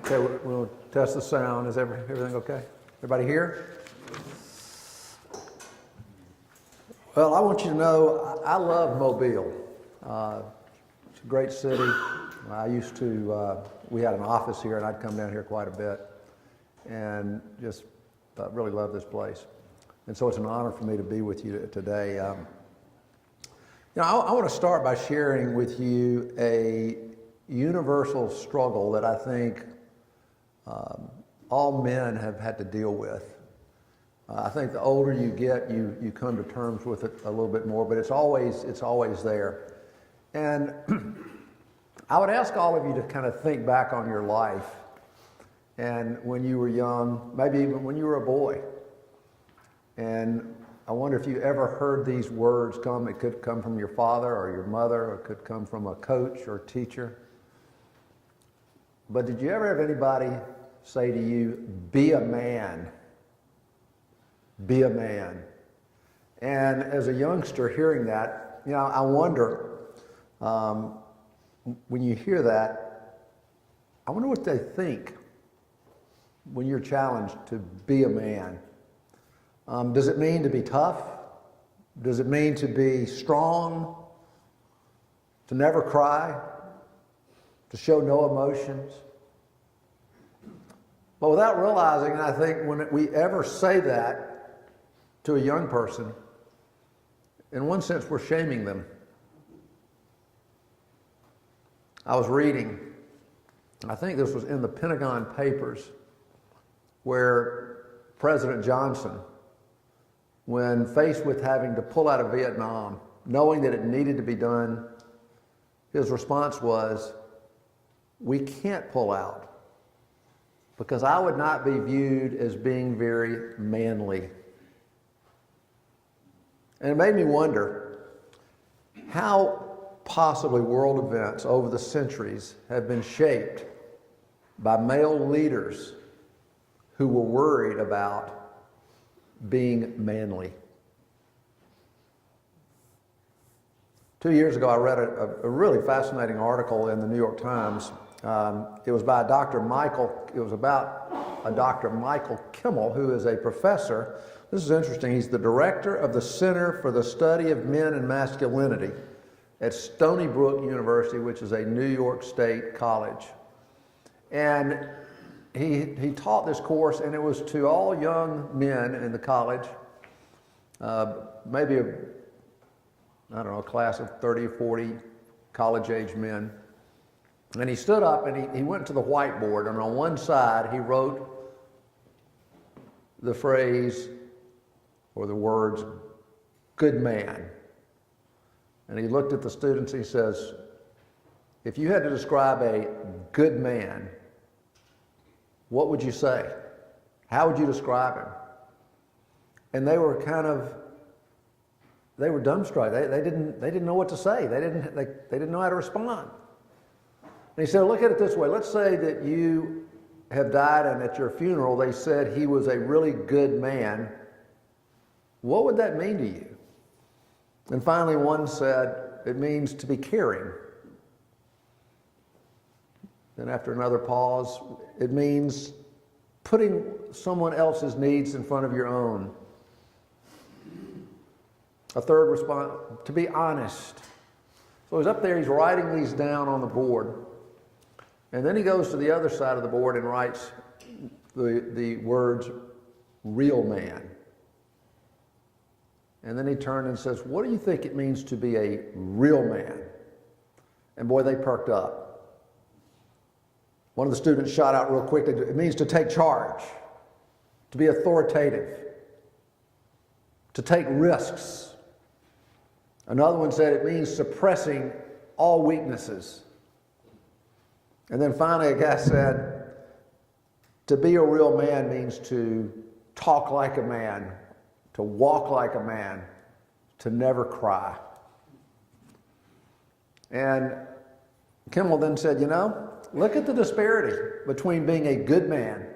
Okay, we'll test the sound. Is everything okay? Everybody here? Well, I want you to know I love Mobile. It's a great city. I used to, we had an office here and I'd come down here quite a bit and just really love this place. And so it's an honor for me to be with you today. I want to start by sharing with you a universal struggle that I think all men have had to deal with. I think the older you get, you come to terms with it a little bit more, but it's always there. And I would ask all of you to kind of think back on your life and when you were young, maybe even when you were a boy. And I wonder if you ever heard these words come. It could come from your father or your mother, or it could come from a coach or teacher. But did you ever have anybody say to you, be a man? Be a man. And as a youngster hearing that, I wonder, when you hear that, I wonder what they think when you're challenged to be a man. Does it mean to be tough? Does it mean to be strong? To never cry? To show no emotions? But without realizing, I think when we ever say that to a young person, in one sense, we're shaming them. I was reading, I think this was in the Pentagon Papers, where President Johnson, when faced with having to pull out of Vietnam, knowing that it needed to be done, his response was, we can't pull out because I would not be viewed as being very manly. And it made me wonder how possibly world events over the centuries have been shaped by male leaders who were worried about being manly. 2 years ago, I read a really fascinating article in the New York Times. It was by about a Dr. Michael Kimmel, who is a professor. This is interesting. He's the director of the Center for the Study of Men and Masculinity at Stony Brook University, which is a New York State college. And he taught this course, and it was to all young men in the college, maybe a class of 30 or 40 college-age men. And he stood up and he went to the whiteboard, and on one side he wrote the phrase or the words, good man. And he looked at the students and he says, if you had to describe a good man, what would you say? How would you describe him? And they were dumbstruck. They didn't know what to say. They didn't know how to respond. And he said, look at it this way. Let's say that you have died and at your funeral they said he was a really good man. What would that mean to you? And finally one said, it means to be caring. Then after another pause, it means putting someone else's needs in front of your own. A third response, to be honest. So he's up there, he's writing these down on the board. And then he goes to the other side of the board and writes the words, real man. And then he turned and says, what do you think it means to be a real man? And boy, they perked up. One of the students shot out real quickly, it means to take charge, to be authoritative, to take risks. Another one said it means suppressing all weaknesses. And then finally a guy said, to be a real man means to talk like a man, to walk like a man, to never cry. And Kimmel then said, look at the disparity between being a good man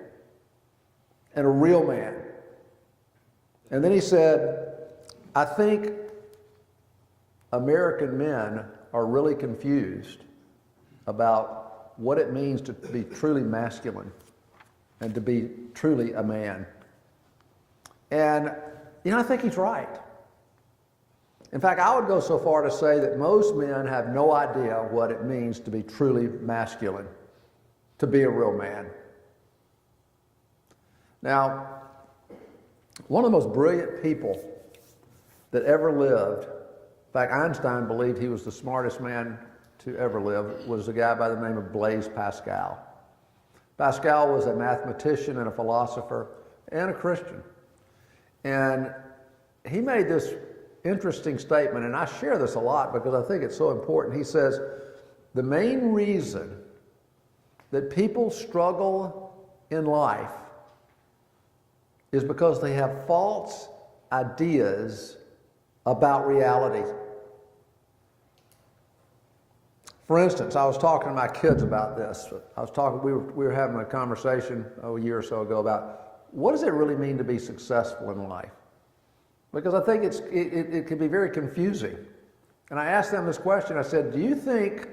and a real man. And then he said, I think American men are really confused about what it means to be truly masculine and to be truly a man. And, I think he's right. In fact, I would go so far to say that most men have no idea what it means to be truly masculine, to be a real man. Now, one of the most brilliant people that ever lived, in fact, Einstein believed he was the smartest man to ever live, was a guy by the name of Blaise Pascal. Pascal was a mathematician and a philosopher and a Christian. And he made this interesting statement, and I share this a lot because I think it's so important. He says, the main reason that people struggle in life is because they have false ideas about reality. For instance, I was talking to my kids about this. We were having a conversation a year or so ago about what does it really mean to be successful in life? Because I think it can be very confusing. And I asked them this question. I said, do you think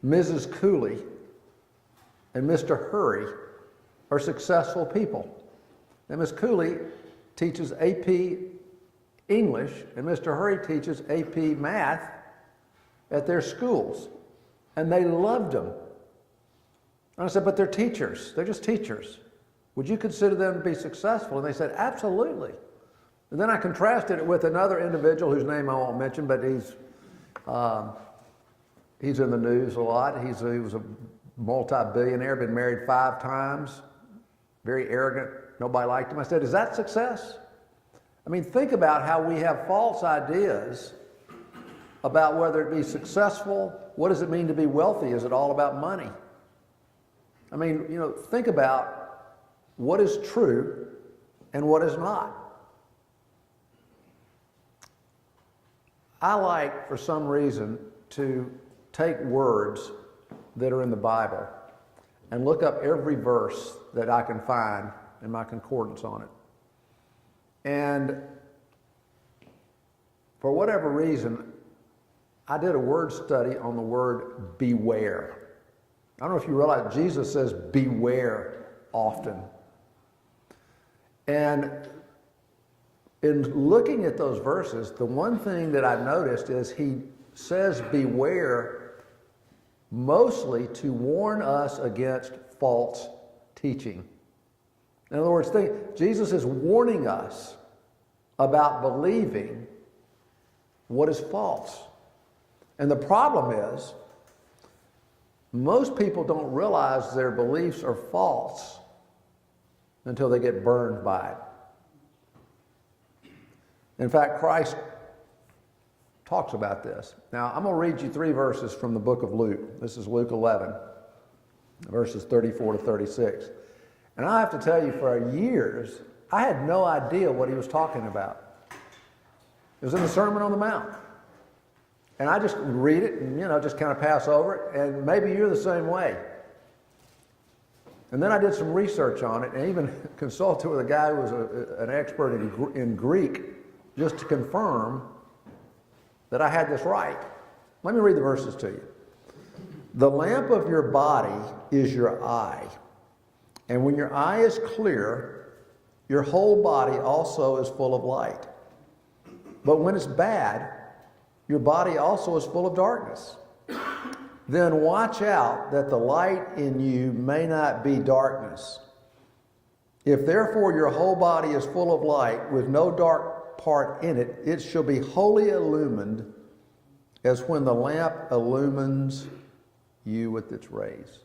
Mrs. Cooley and Mr. Hurry are successful people? And Ms. Cooley teaches AP English, and Mr. Hurry teaches AP Math at their schools. And they loved them. And I said, but they're teachers. They're just teachers. Would you consider them to be successful? And they said, absolutely. And then I contrasted it with another individual whose name I won't mention, but he's in the news a lot. He was a multi-billionaire, been married 5 times, very arrogant. Nobody liked him. I said, is that success? I mean, think about how we have false ideas about whether it be successful. What does it mean to be wealthy? Is it all about money? I mean, think about what is true and what is not. I like, for some reason, to take words that are in the Bible and look up every verse that I can find in my concordance on it. And for whatever reason, I did a word study on the word beware. I don't know if you realize Jesus says beware often. And in looking at those verses, the one thing that I noticed is he says beware mostly to warn us against false teaching. In other words, Jesus is warning us about believing what is false. And the problem is, most people don't realize their beliefs are false until they get burned by it. In fact, Christ talks about this. Now, I'm going to read you 3 verses from the book of Luke. This is Luke 11, verses 34 to 36. And I have to tell you, for years, I had no idea what he was talking about. It was in the Sermon on the Mount. And I just read it and, just kind of pass over it. And maybe you're the same way. And then I did some research on it and even consulted with a guy who was an expert in Greek just to confirm that I had this right. Let me read the verses to you. The lamp of your body is your eye. And when your eye is clear, your whole body also is full of light. But when it's bad, your body also is full of darkness. Then watch out that the light in you may not be darkness. If therefore your whole body is full of light with no dark part in it, it shall be wholly illumined as when the lamp illumines you with its rays.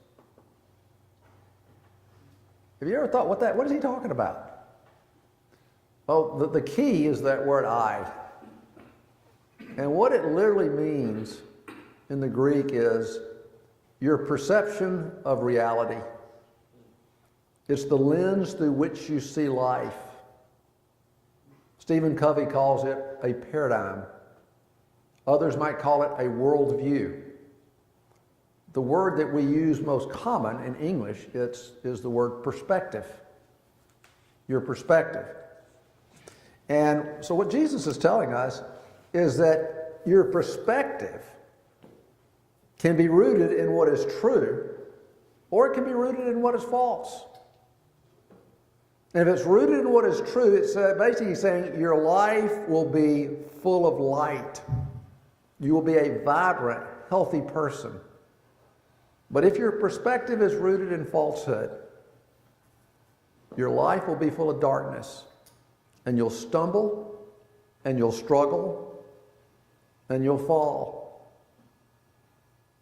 Have you ever thought what is he talking about? Well, the key is that word I. And what it literally means in the Greek is your perception of reality. It's the lens through which you see life. Stephen Covey calls it a paradigm. Others might call it a worldview. The word that we use most common in English is the word perspective. Your perspective. And so what Jesus is telling us is that your perspective can be rooted in what is true, or it can be rooted in what is false. And if it's rooted in what is true, it's basically saying your life will be full of light. You will be a vibrant, healthy person. But if your perspective is rooted in falsehood, your life will be full of darkness, and you'll stumble, and you'll struggle, and you'll fall.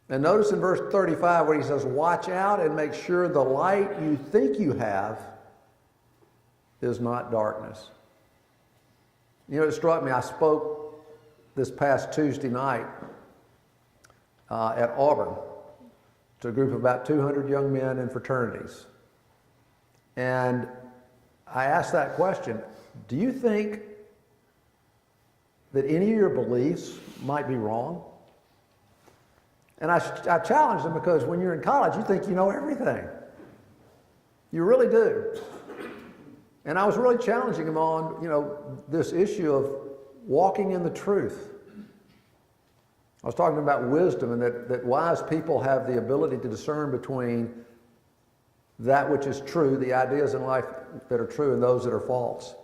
And notice in verse 35 where he says, watch out and make sure the light you think you have is not darkness. You know, it struck me, I spoke this past Tuesday night at Auburn to a group of about 200 young men in fraternities. And I asked that question, do you think that any of your beliefs might be wrong? And I challenged them because when you're in college, you think you know everything. You really do. And I was really challenging them on, this issue of walking in the truth. I was talking about wisdom and that wise people have the ability to discern between that which is true, the ideas in life that are true, and those that are false.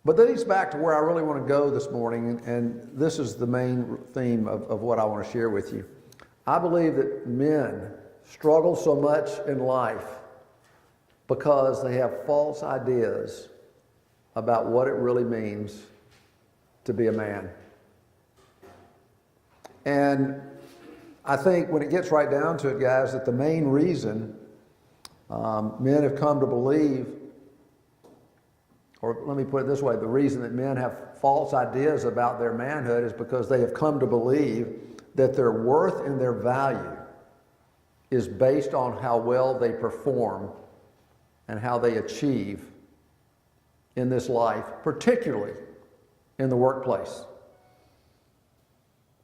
But that leads back to where I really want to go this morning, and this is the main theme of what I want to share with you. I believe that men struggle so much in life because they have false ideas about what it really means to be a man. And I think when it gets right down to it, guys, that the main reason men have come to believe, or let me put it this way, the reason that men have false ideas about their manhood is because they have come to believe that their worth and their value is based on how well they perform and how they achieve in this life, particularly in the workplace.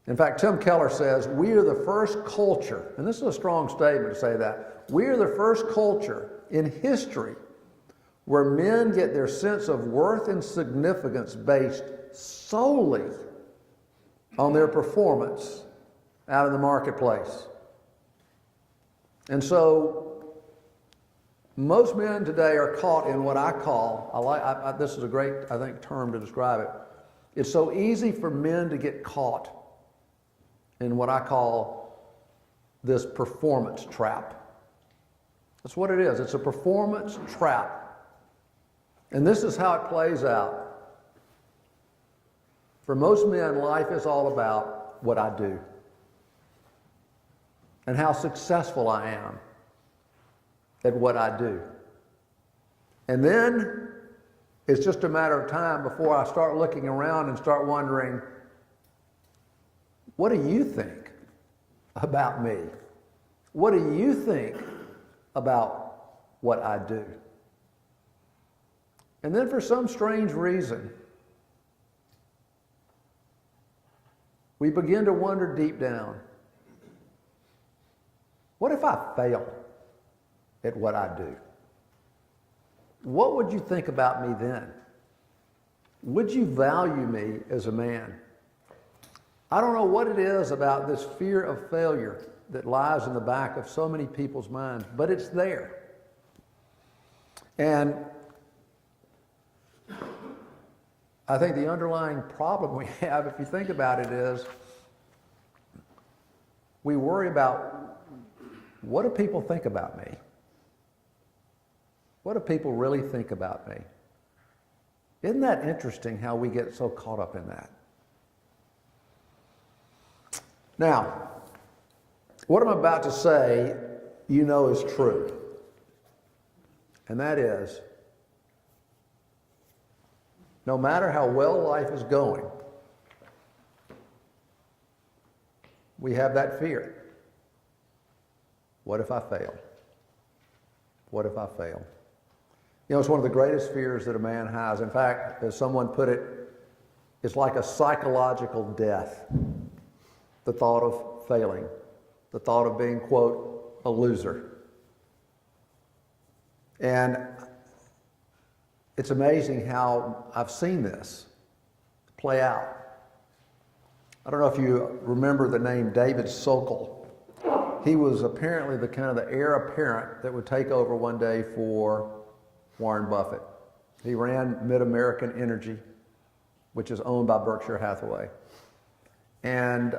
In fact, Tim Keller says, we are the first culture, and this is a strong statement to say that, we are the first culture in history where men get their sense of worth and significance based solely on their performance out in the marketplace. And so, most men today are caught in what I call, this is a great, I think, term to describe it. It's so easy for men to get caught in what I call this performance trap. That's what it is. It's a performance trap. And this is how it plays out. For most men, life is all about what I do and how successful I am at what I do. And then it's just a matter of time before I start looking around and start wondering, what do you think about me? What do you think about what I do? And then for some strange reason, we begin to wonder deep down, what if I fail at what I do? What would you think about me then? Would you value me as a man? I don't know what it is about this fear of failure that lies in the back of so many people's minds, but it's there. And I think the underlying problem we have, if you think about it, is we worry about, what do people think about me? What do people really think about me? Isn't that interesting how we get so caught up in that? Now, what I'm about to say, is true. And that is, no matter how well life is going, we have that fear. What if I fail? What if I fail? It's one of the greatest fears that a man has. In fact, as someone put it, it's like a psychological death. The thought of failing, the thought of being, quote, a loser. And it's amazing how I've seen this play out. I don't know if you remember the name David Sokol. He was apparently the kind of the heir apparent that would take over one day for Warren Buffett. He ran Mid-American Energy, which is owned by Berkshire Hathaway. And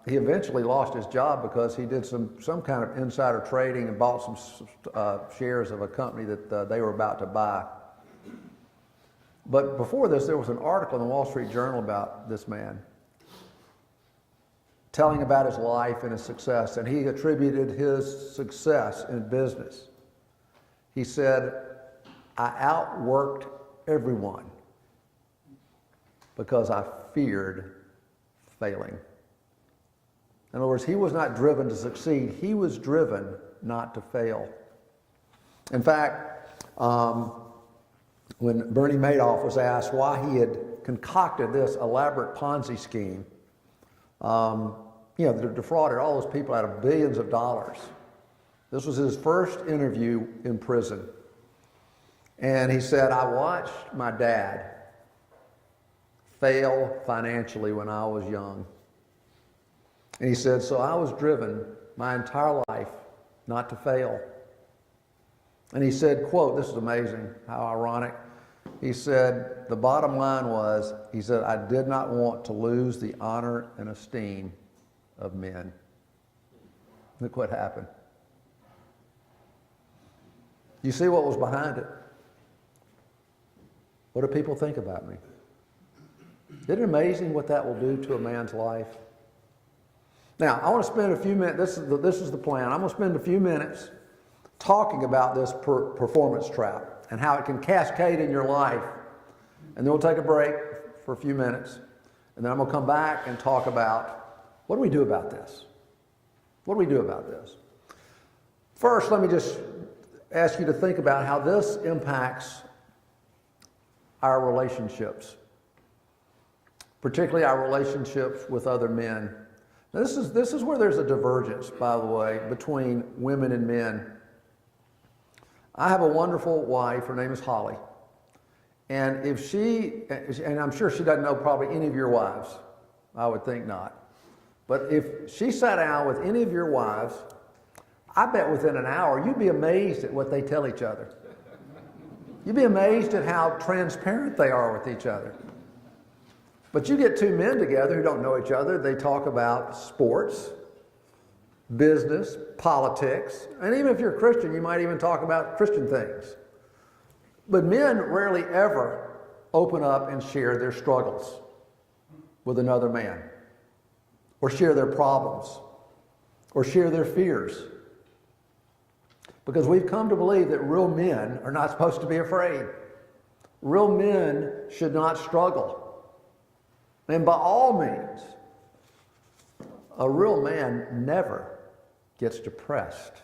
he eventually lost his job because he did some kind of insider trading and bought some shares of a company that they were about to buy. But before this, there was an article in the Wall Street Journal about this man, telling about his life and his success, and he attributed his success in business. He said, "I outworked everyone because I feared failing." In other words, he was not driven to succeed. He was driven not to fail. In fact, when Bernie Madoff was asked why he had concocted this elaborate Ponzi scheme, that defrauded all those people out of billions of dollars. This was his first interview in prison. And he said, "I watched my dad fail financially when I was young." And he said, "So I was driven my entire life not to fail." And he said, quote, this is amazing, how ironic. He said, the bottom line was, he said, "I did not want to lose the honor and esteem of men." Look what happened. You see what was behind it? What do people think about me? Isn't it amazing what that will do to a man's life? Now, I want to spend a few minutes, this is the plan. I'm going to spend a few minutes talking about this performance trap and how it can cascade in your life. And then we'll take a break for a few minutes. And then I'm going to come back and talk about what do we do about this? What do we do about this? First, let me just ask you to think about how this impacts our relationships, particularly our relationships with other men. Now, this is where there's a divergence, by the way, between women and men. I have a wonderful wife. Her name is Holly. And and I'm sure she doesn't know probably any of your wives. I would think not. But if she sat down with any of your wives, I bet within an hour you'd be amazed at what they tell each other. You'd be amazed at how transparent they are with each other. But you get two men together who don't know each other, they talk about sports, business, politics, and even if you're a Christian, you might even talk about Christian things. But men rarely ever open up and share their struggles with another man, or share their problems, or share their fears. Because we've come to believe that real men are not supposed to be afraid. Real men should not struggle. And by all means, a real man never gets depressed.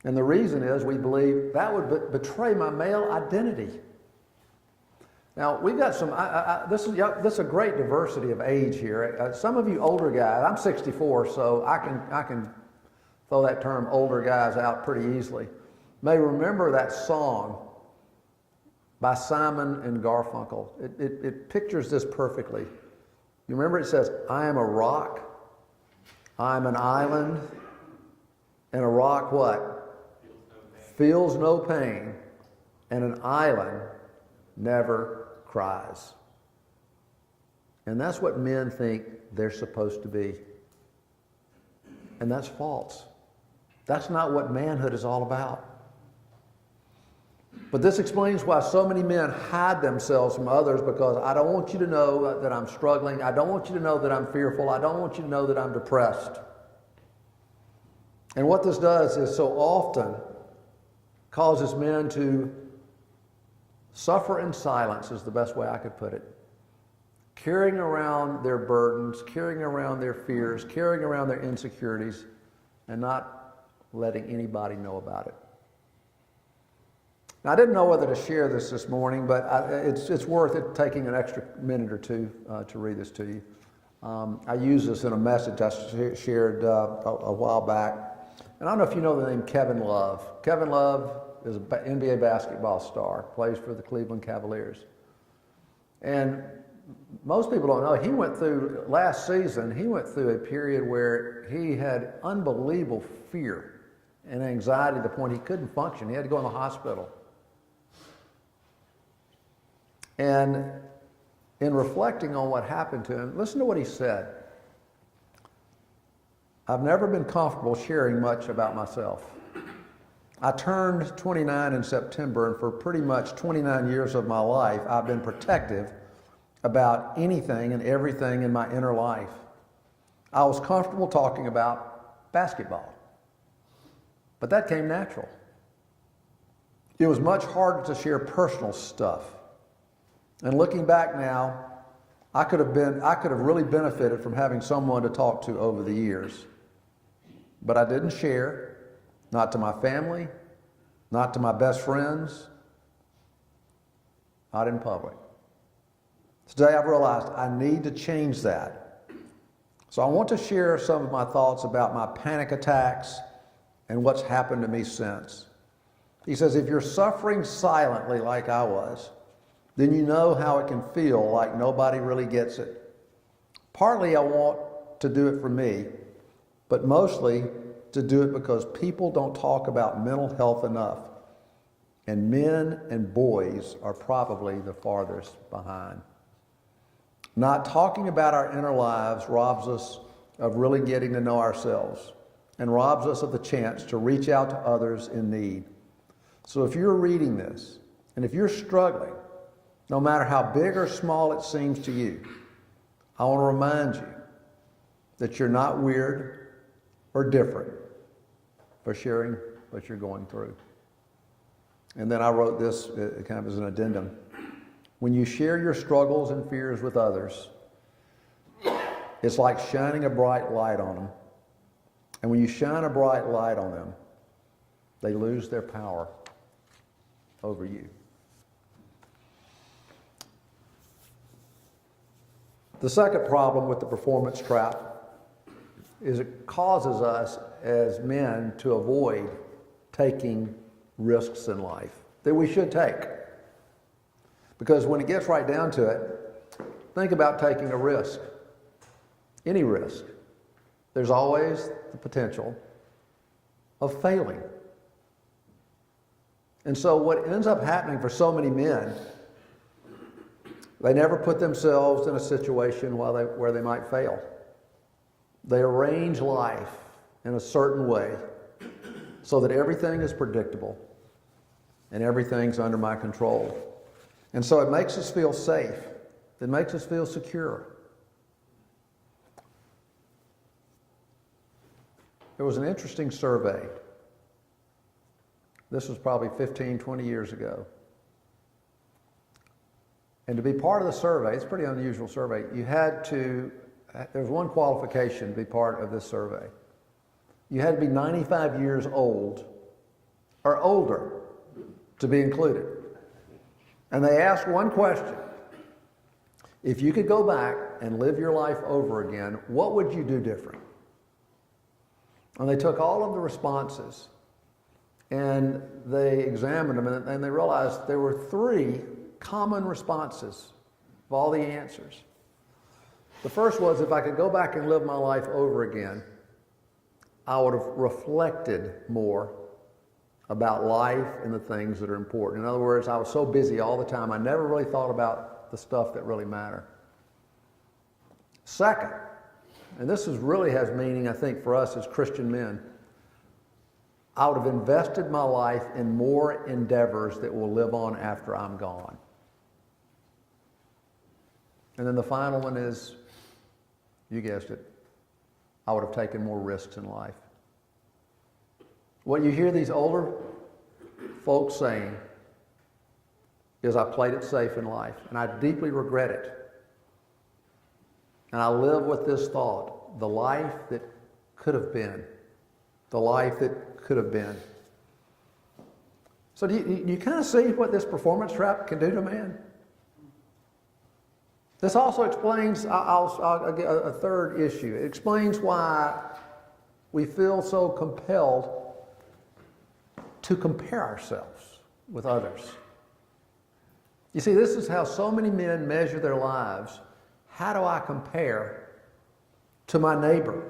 And the reason is we believe that would betray my male identity. Now, we've got some, this is a great diversity of age here. Some of you older guys, I'm 64, so I can throw that term older guys out pretty easily, may remember that song by Simon and Garfunkel. It pictures this perfectly. You remember it says, "I am a rock, I'm an island, and a rock what? Feels no pain, and an island never cries." And that's what men think they're supposed to be. And that's false. That's not what manhood is all about. But this explains why so many men hide themselves from others, because I don't want you to know that I'm struggling. I don't want you to know that I'm fearful. I don't want you to know that I'm depressed. And what this does is so often causes men to suffer in silence, is the best way I could put it. Carrying around their burdens, carrying around their fears, carrying around their insecurities, and not letting anybody know about it. Now, I didn't know whether to share this morning, but it's worth it taking an extra minute or two to read this to you. I used this in a message I shared a while back. And I don't know if you know the name Kevin Love. Kevin Love is an NBA basketball star, plays for the Cleveland Cavaliers. And most people don't know, he went through, last season, he went through a period where he had unbelievable fear and anxiety to the point he couldn't function. He had to go in the hospital. And in reflecting on what happened to him, listen to what he said. I've never been comfortable sharing much about myself. I turned 29 in September, and for pretty much 29 years of my life, I've been protective about anything and everything in my inner life. I was comfortable talking about basketball, but that came natural. It was much harder to share personal stuff. And looking back now, I could have really benefited from having someone to talk to over the years. But I didn't share, not to my family, not to my best friends, not in public. Today I've realized I need to change that. So I want to share some of my thoughts about my panic attacks and what's happened to me since. He says, if you're suffering silently like I was, then you know how it can feel like nobody really gets it. Partly I want to do it for me, but mostly to do it because people don't talk about mental health enough. And men and boys are probably the farthest behind. Not talking about our inner lives robs us of really getting to know ourselves and robs us of the chance to reach out to others in need. So if you're reading this, and if you're struggling, no matter how big or small it seems to you, I want to remind you that you're not weird or different for sharing what you're going through. And then I wrote this kind of as an addendum. When you share your struggles and fears with others, it's like shining a bright light on them. And when you shine a bright light on them, they lose their power over you. The second problem with the performance trap is it causes us as men to avoid taking risks in life that we should take. Because when it gets right down to it, think about taking a risk. Any risk. There's always the potential of failing. And so what ends up happening for so many men, they never put themselves in a situation where they might fail. They arrange life in a certain way so that everything is predictable and everything's under my control. And so it makes us feel safe. It makes us feel secure. There was an interesting survey. This was probably 15, 20 years ago. And to be part of the survey, it's a pretty unusual survey, there was one qualification to be part of this survey. You had to be 95 years old or older to be included. And they asked one question. If you could go back and live your life over again, what would you do different? And they took all of the responses and they examined them and they realized there were 3 common responses of all the answers. The first was, if I could go back and live my life over again, I would have reflected more about life and the things that are important. In other words, I was so busy all the time, I never really thought about the stuff that really matter. Second, and this really has meaning, I think, for us as Christian men, I would have invested my life in more endeavors that will live on after I'm gone. And then the final one is, you guessed it, I would have taken more risks in life. What you hear these older folks saying is, I played it safe in life, and I deeply regret it. And I live with this thought, the life that could have been, the life that could have been. So do you kind of see what this performance trap can do to a man? This also explains, I'll get a third issue. It explains why we feel so compelled to compare ourselves with others. You see, this is how so many men measure their lives. How do I compare to my neighbor?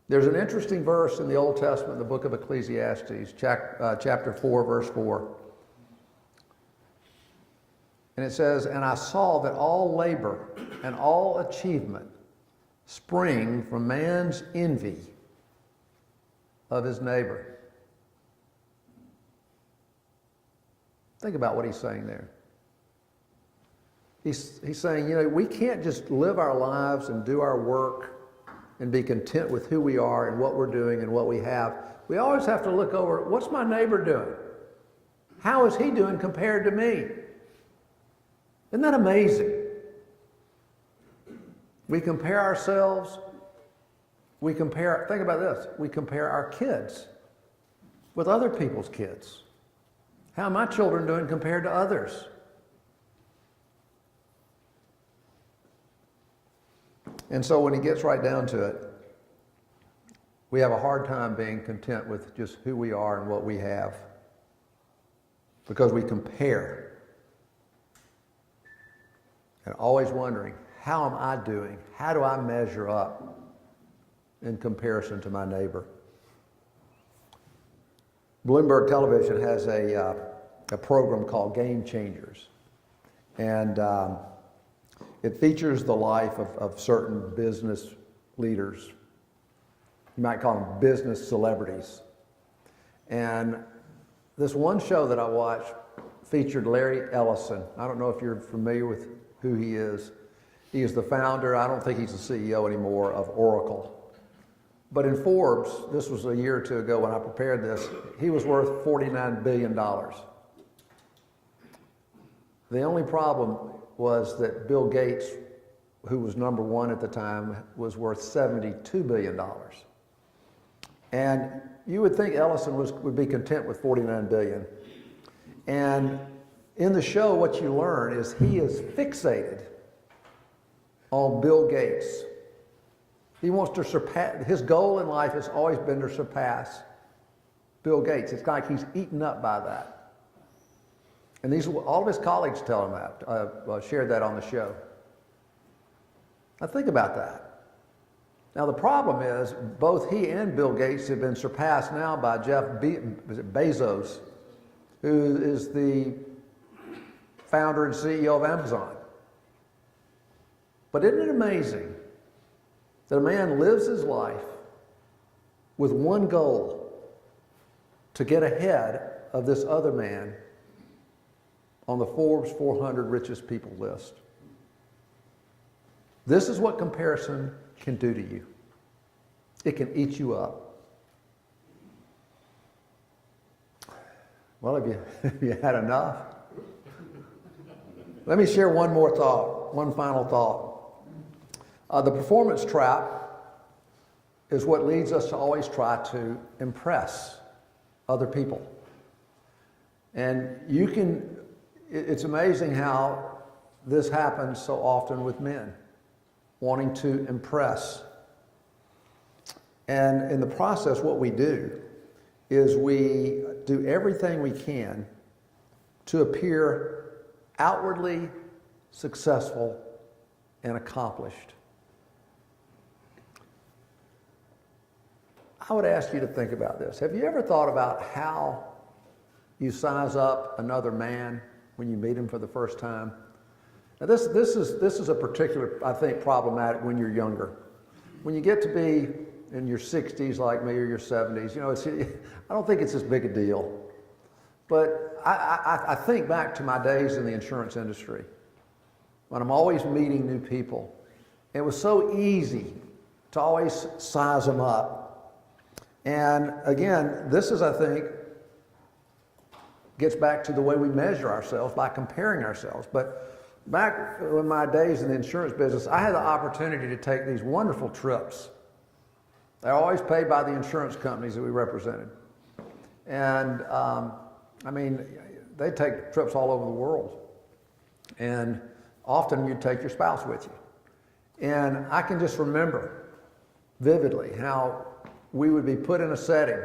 There's an interesting verse in the Old Testament, the book of Ecclesiastes, chapter 4, verse 4. And it says, "And I saw that all labor and all achievement spring from man's envy of his neighbor." Think about what he's saying there. He's saying, we can't just live our lives and do our work and be content with who we are and what we're doing and what we have. We always have to look over, what's my neighbor doing? How is he doing compared to me? Isn't that amazing? We compare ourselves. Think about this. We compare our kids with other people's kids. How are my children doing compared to others? And so when he gets right down to it, we have a hard time being content with just who we are and what we have, because we compare. And always wondering, how am I doing? How do I measure up in comparison to my neighbor? Bloomberg Television has a program called Game Changers. And it features the life of certain business leaders. You might call them business celebrities. And this one show that I watched featured Larry Ellison. I don't know if you're familiar with who he is. He is the founder, I don't think he's the CEO anymore, of Oracle. But in Forbes, this was a year or two ago when I prepared this, he was worth $49 billion. The only problem was that Bill Gates, who was number one at the time, was worth $72 billion. And you would think Ellison would be content with $49 billion. And in the show, what you learn is he is fixated on Bill Gates. He wants to surpass, his goal in life has always been to surpass Bill Gates. It's like he's eaten up by that. And all of his colleagues tell him that, shared that on the show. Now think about that. Now the problem is both he and Bill Gates have been surpassed now by Jeff Bezos, who is the founder and CEO of Amazon. But isn't it amazing that a man lives his life with one goal: to get ahead of this other man on the Forbes 400 richest people list? This is what comparison can do to you. It can eat you up. Well, have you had enough? Let me share one more thought, one final thought. The performance trap is what leads us to always try to impress other people. And it's amazing how this happens so often with men, wanting to impress. And in the process, what we do is we do everything we can to appear outwardly successful and accomplished. I would ask you to think about this. Have you ever thought about how you size up another man when you meet him for the first time? Now this is a particular, I think, problematic when you're younger. When you get to be in your 60s like me, or your 70s, I don't think it's as big a deal. But I think back to my days in the insurance industry, when I'm always meeting new people. It was so easy to always size them up. And again, this is, I think, gets back to the way we measure ourselves by comparing ourselves. But back in my days in the insurance business, I had the opportunity to take these wonderful trips. They're always paid by the insurance companies that we represented. And they take trips all over the world. And often you'd take your spouse with you. And I can just remember vividly how we would be put in a setting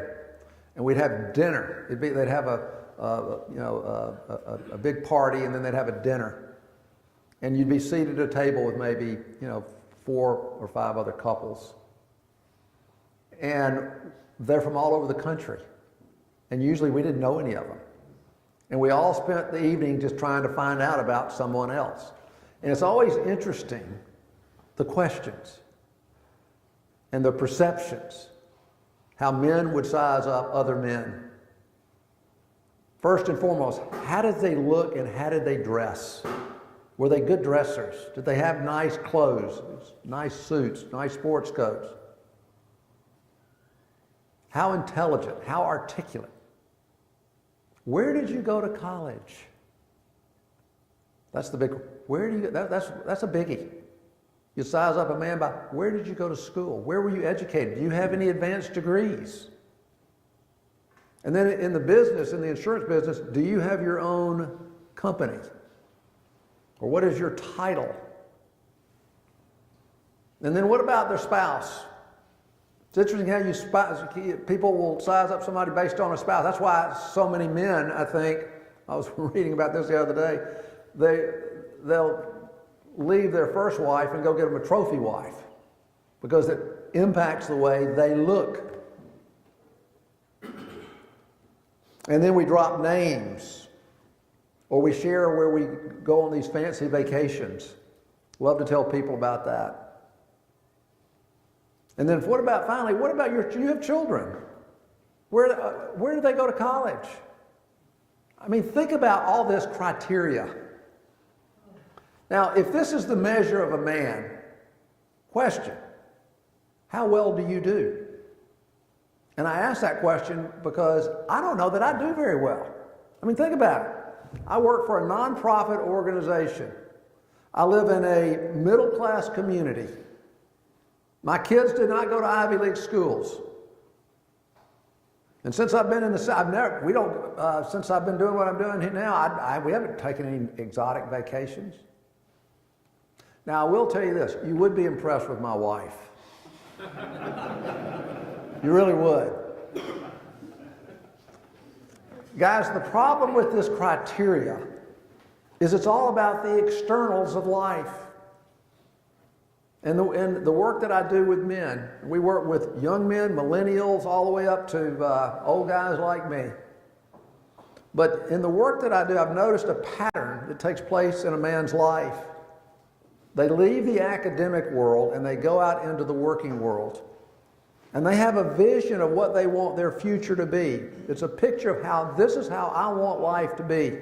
and we'd have dinner. They'd have a a big party, and then they'd have a dinner. And you'd be seated at a table with maybe, 4 or 5 other couples. And they're from all over the country. And usually we didn't know any of them. And we all spent the evening just trying to find out about someone else. And it's always interesting, the questions and the perceptions, how men would size up other men. First and foremost, how did they look and how did they dress? Were they good dressers? Did they have nice clothes, nice suits, nice sports coats? How intelligent, how articulate? Where did you go to college? That's the big, where do you, that's a biggie. You size up a man by, where did you go to school? Where were you educated? Do you have any advanced degrees? And then in the business, in the insurance business, do you have your own company? Or what is your title? And then what about their spouse? It's interesting how people will size up somebody based on a spouse. That's why so many men, I think, I was reading about this the other day, they'll leave their first wife and go get them a trophy wife because it impacts the way they look. And then we drop names, or we share where we go on these fancy vacations. Love to tell people about that. And then what about you have children? Where do they go to college? I mean, think about all this criteria. Now, if this is the measure of a man, question, how well do you do? And I ask that question because I don't know that I do very well. I mean, think about it. I work for a nonprofit organization. I live in a middle-class community. My kids did not go to Ivy League schools. And since I've been in the South, since I've been doing what I'm doing now, we haven't taken any exotic vacations. Now, I will tell you this, you would be impressed with my wife. You really would. Guys, the problem with this criteria is it's all about the externals of life. And the work that I do with men, we work with young men, millennials, all the way up to old guys like me. But in the work that I do, I've noticed a pattern that takes place in a man's life. They leave the academic world and they go out into the working world. And they have a vision of what they want their future to be. It's a picture of how this is how I want life to be.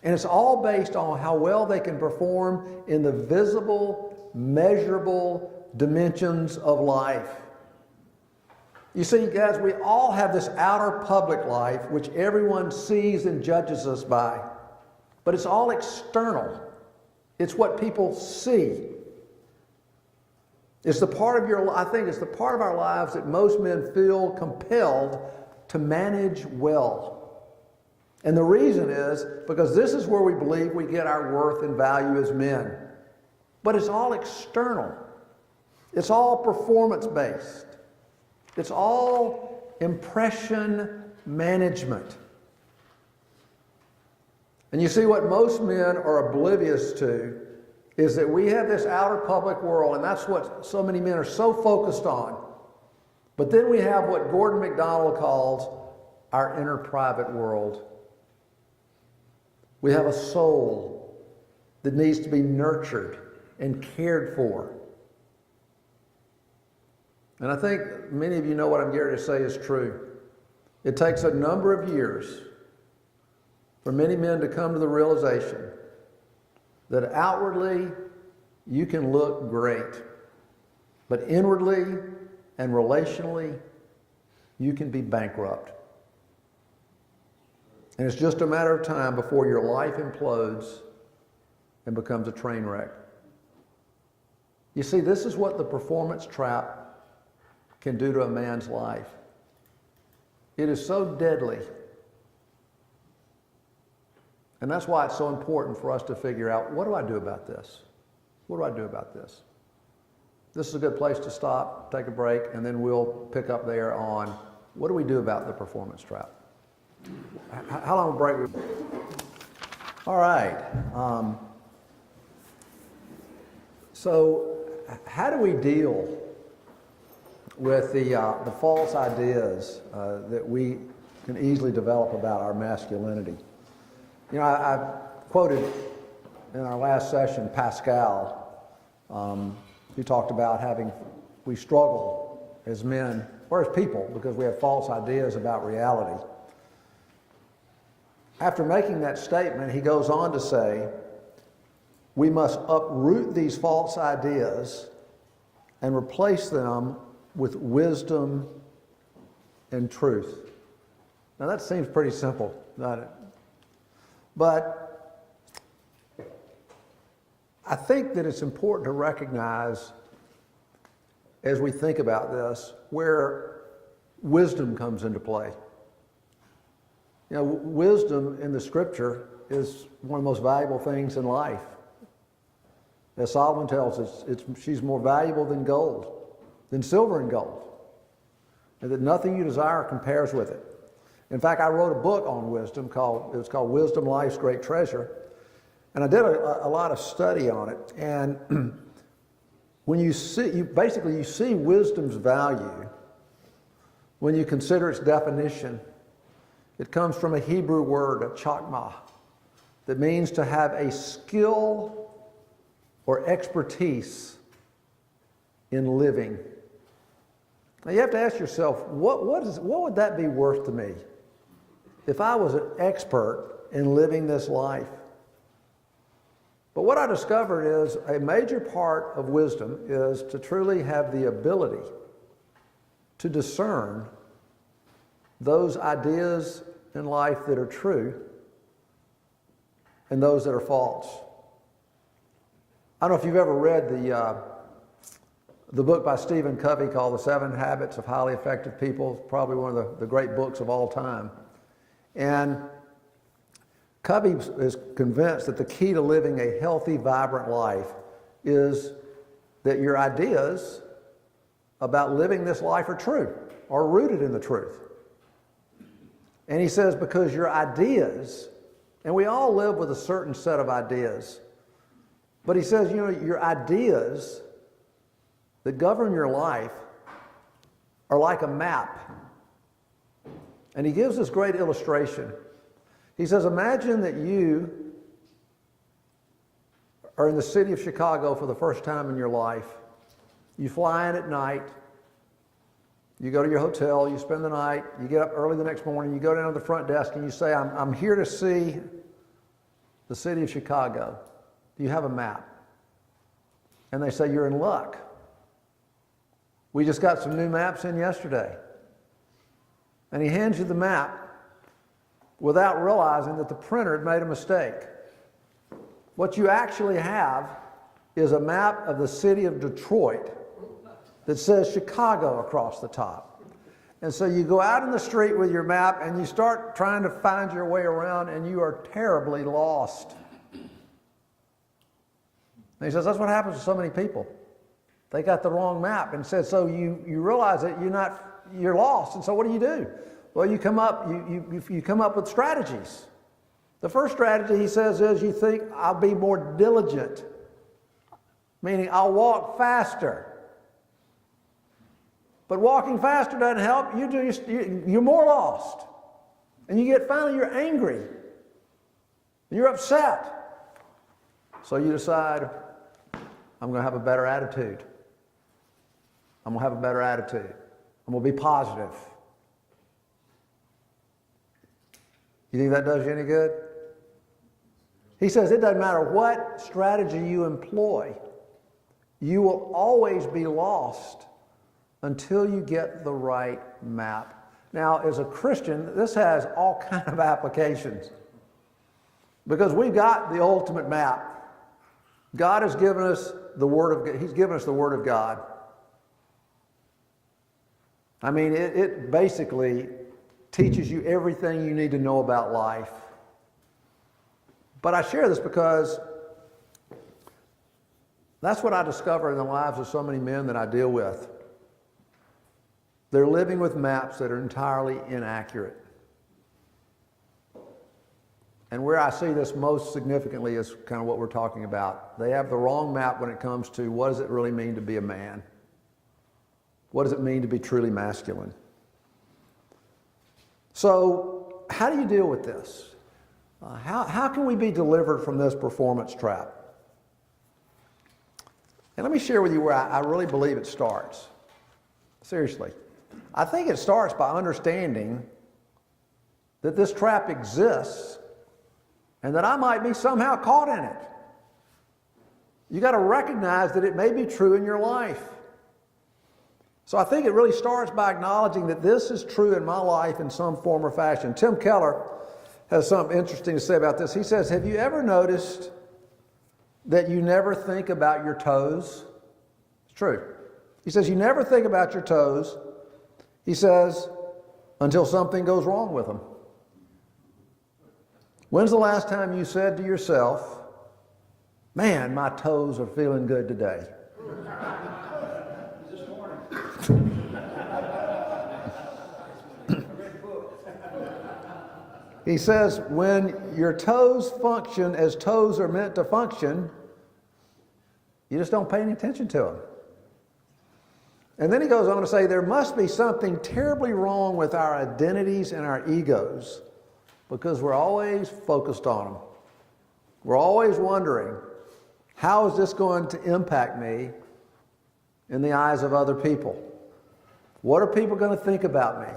And it's all based on how well they can perform in the visible, measurable dimensions of life. You see, guys, we all have this outer public life which everyone sees and judges us by. But it's all external. It's what people see. It's the part of I think it's the part of our lives that most men feel compelled to manage well. And the reason is because this is where we believe we get our worth and value as men. But it's all external. It's all performance-based. It's all impression management. And you see what most men are oblivious to is that we have this outer public world, and that's what so many men are so focused on. But then we have what Gordon MacDonald calls our inner private world. We have a soul that needs to be nurtured and cared for. And I think many of you know what I'm getting to say is true. It takes a number of years for many men to come to the realization that outwardly you can look great, but inwardly and relationally you can be bankrupt. And it's just a matter of time before your life implodes and becomes a train wreck. You see, this is what the performance trap can do to a man's life. It is so deadly. And that's why it's so important for us to figure out, what do I do about this? What do I do about this? This is a good place to stop, take a break, and then we'll pick up there on what do we do about the performance trap. How long a break? All right. So how do we deal with the false ideas that we can easily develop about our masculinity? You know, I quoted in our last session Pascal, who talked about we struggle as men or as people because we have false ideas about reality. After making that statement, he goes on to say, we must uproot these false ideas and replace them with wisdom and truth. Now that seems pretty simple, doesn't it? But I think that it's important to recognize as we think about this where wisdom comes into play. You know, wisdom in the Scripture is one of the most valuable things in life. As Solomon tells us, she's more valuable than gold, than silver and gold, and that nothing you desire compares with it. In fact, I wrote a book on wisdom called Wisdom, Life's Great Treasure, and I did a lot of study on it. And when you see wisdom's value when you consider its definition. It comes from a Hebrew word, a chakmah, that means to have a skill or expertise in living. Now you have to ask yourself, what would that be worth to me if I was an expert in living this life? But what I discovered is a major part of wisdom is to truly have the ability to discern those ideas in life that are true and those that are false. I don't know if you've ever read the book by Stephen Covey called The 7 Habits of Highly Effective People. It's probably one of the great books of all time. And Covey is convinced that the key to living a healthy, vibrant life is that your ideas about living this life are true, are rooted in the truth. And he says because your ideas, and we all live with a certain set of ideas, but he says, you know, your ideas that govern your life are like a map. And he gives this great illustration. He says, imagine that you are in the city of Chicago for the first time in your life. You fly in at night. You go to your hotel, you spend the night, you get up early the next morning, you go down to the front desk and you say, I'm here to see the city of Chicago. Do you have a map? And they say, you're in luck. We just got some new maps in yesterday. And he hands you the map without realizing that the printer had made a mistake. What you actually have is a map of the city of Detroit that says Chicago across the top. And so you go out in the street with your map and you start trying to find your way around and you are terribly lost. And he says, that's what happens to so many people. They got the wrong map. And said, so you realize that you're lost. And so what do? Well, you come up with strategies. The first strategy, he says, is you think, I'll be more diligent, meaning I'll walk faster. But walking faster doesn't help. You're more lost. And finally you're angry. And you're upset. So you decide, I'm going to have a better attitude. I'm going to have a better attitude. I'm going to be positive. You think that does you any good? He says it doesn't matter what strategy you employ. You will always be lost until you get the right map. Now, as a Christian, this has all kinds of applications because we've got the ultimate map. God has given us the Word of God. He's given us the Word of God. I mean, it basically teaches you everything you need to know about life. But I share this because that's what I discover in the lives of so many men that I deal with. They're living with maps that are entirely inaccurate. And where I see this most significantly is kind of what we're talking about. They have the wrong map when it comes to what does it really mean to be a man? What does it mean to be truly masculine? So how do you deal with this? How can we be delivered from this performance trap? And let me share with you where I really believe it starts. Seriously. I think it starts by understanding that this trap exists and that I might be somehow caught in it. You got to recognize that it may be true in your life. So I think it really starts by acknowledging that this is true in my life in some form or fashion. Tim Keller has something interesting to say about this. He says, have you ever noticed that you never think about your toes? It's true. He says, you never think about your toes, he says, until something goes wrong with them. When's the last time you said to yourself, man, my toes are feeling good today? This morning. He says, when your toes function as toes are meant to function, you just don't pay any attention to them. And then he goes on to say, there must be something terribly wrong with our identities and our egos because we're always focused on them. We're always wondering, how is this going to impact me in the eyes of other people? What are people going to think about me?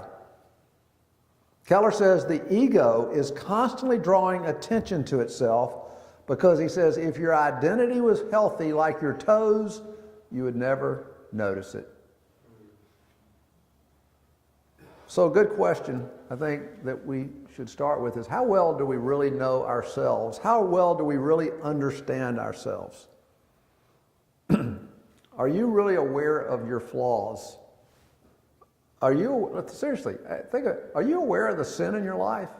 Keller says the ego is constantly drawing attention to itself because he says if your identity was healthy like your toes, you would never notice it. So a good question I think that we should start with is how well do we really know ourselves? How well do we really understand ourselves? Are you really aware of your flaws? Are you, seriously, are you aware of the sin in your life?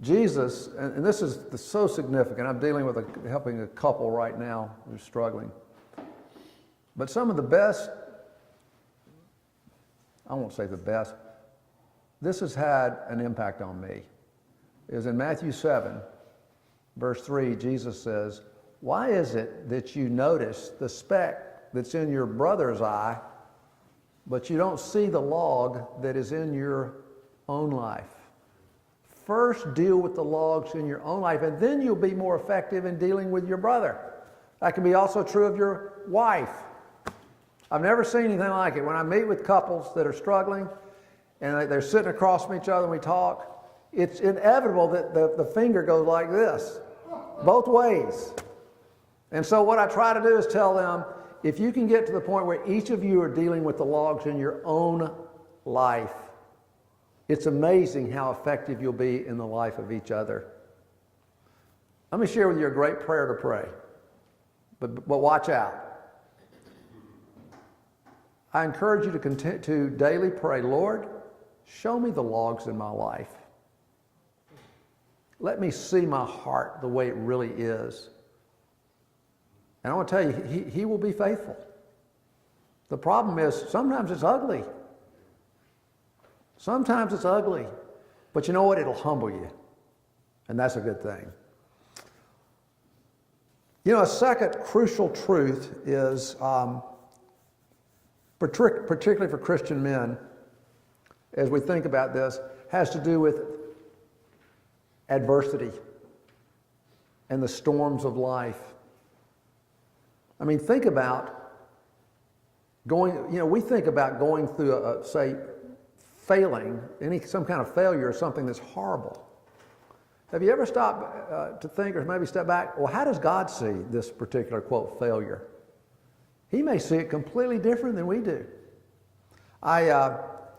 Jesus, and this is so significant, I'm dealing with helping a couple right now who's struggling. But some of the best, I won't say the best, this has had an impact on me. Is in Matthew 7, verse 3, Jesus says, why is it that you notice the speck that's in your brother's eye, but you don't see the log that is in your own life? First deal with the logs in your own life, and then you'll be more effective in dealing with your brother. That can be also true of your wife. I've never seen anything like it. When I meet with couples that are struggling, and they're sitting across from each other and we talk, it's inevitable that the finger goes like this, both ways. And so what I try to do is tell them, if you can get to the point where each of you are dealing with the logs in your own life, it's amazing how effective you'll be in the life of each other. Let me share with you a great prayer to pray, but watch out. I encourage you to continue to daily pray, Lord, show me the logs in my life. Let me see my heart the way it really is. And I want to tell you, he will be faithful. The problem is sometimes it's ugly. Sometimes it's ugly. But you know what? It'll humble you. And that's a good thing. You know, a second crucial truth is, particularly for Christian men, as we think about this, has to do with adversity and the storms of life. I mean, think about we think about going through, say, failing, some kind of failure or something that's horrible. Have you ever stopped to think or maybe step back, well, how does God see this particular, quote, failure? He may see it completely different than we do.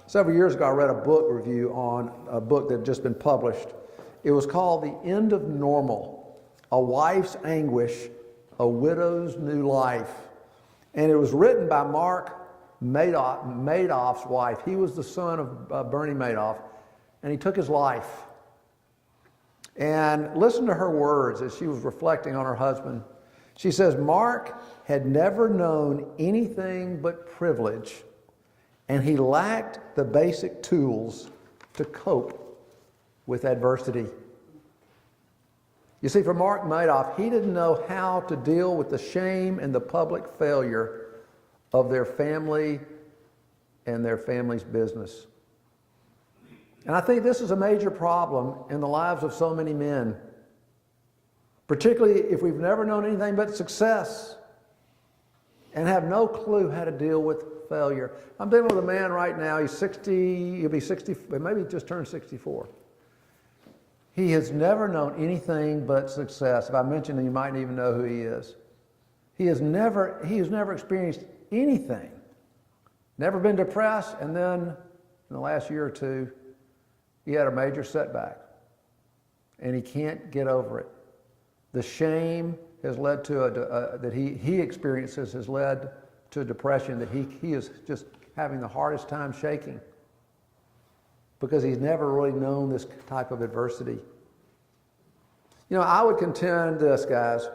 Several years ago, I read a book review on a book that had just been published. It was called The End of Normal, A Wife's Anguish, A Widow's New Life. And it was written by Mark Madoff's wife. He was the son of Bernie Madoff, and he took his life. And listen to her words as she was reflecting on her husband. She says, Mark had never known anything but privilege, and he lacked the basic tools to cope with adversity. You see, for Mark Madoff, he didn't know how to deal with the shame and the public failure of their family and their family's business. And I think this is a major problem in the lives of so many men, particularly if we've never known anything but success and have no clue how to deal with failure. I'm dealing with a man right now, he's 60, he'll be 60, maybe he just turned 64. He has never known anything but success. If I mention him, you might even know who he is. He has never experienced anything, never been depressed, and then in the last year or two, he had a major setback, and he can't get over it. The shame has led to that he experiences has led to a depression that he is just having the hardest time shaking because he's never really known this type of adversity. You know, I would contend this, guys.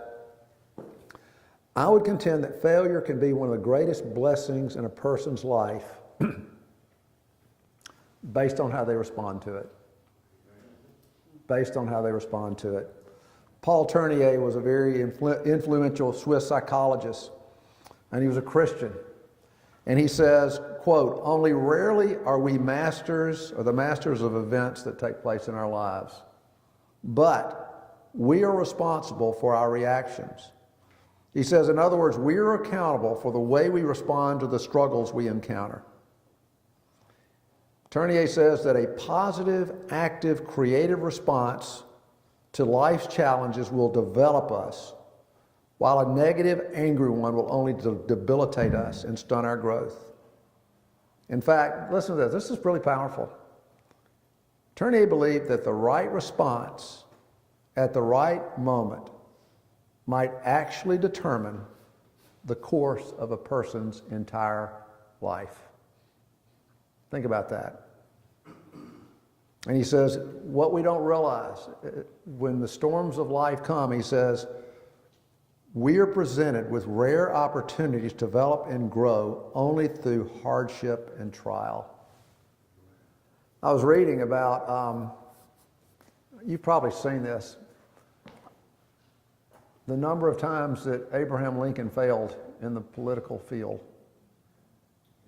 I would contend that failure can be one of the greatest blessings in a person's life based on how they respond to it. Based on how they respond to it. Paul Tournier was a very influential Swiss psychologist, and he was a Christian. And he says, quote, "Only rarely are we masters or the masters of events that take place in our lives, but we are responsible for our reactions." He says, in other words, we are accountable for the way we respond to the struggles we encounter. Tournier says that a positive, active, creative response to life's challenges will develop us, while a negative, angry one will only debilitate us and stunt our growth. In fact, listen to this. This is really powerful. Tournier believed that the right response at the right moment might actually determine the course of a person's entire life. Think about that. And he says, what we don't realize, when the storms of life come, he says, we are presented with rare opportunities to develop and grow only through hardship and trial. I was reading about, you've probably seen this, the number of times that Abraham Lincoln failed in the political field.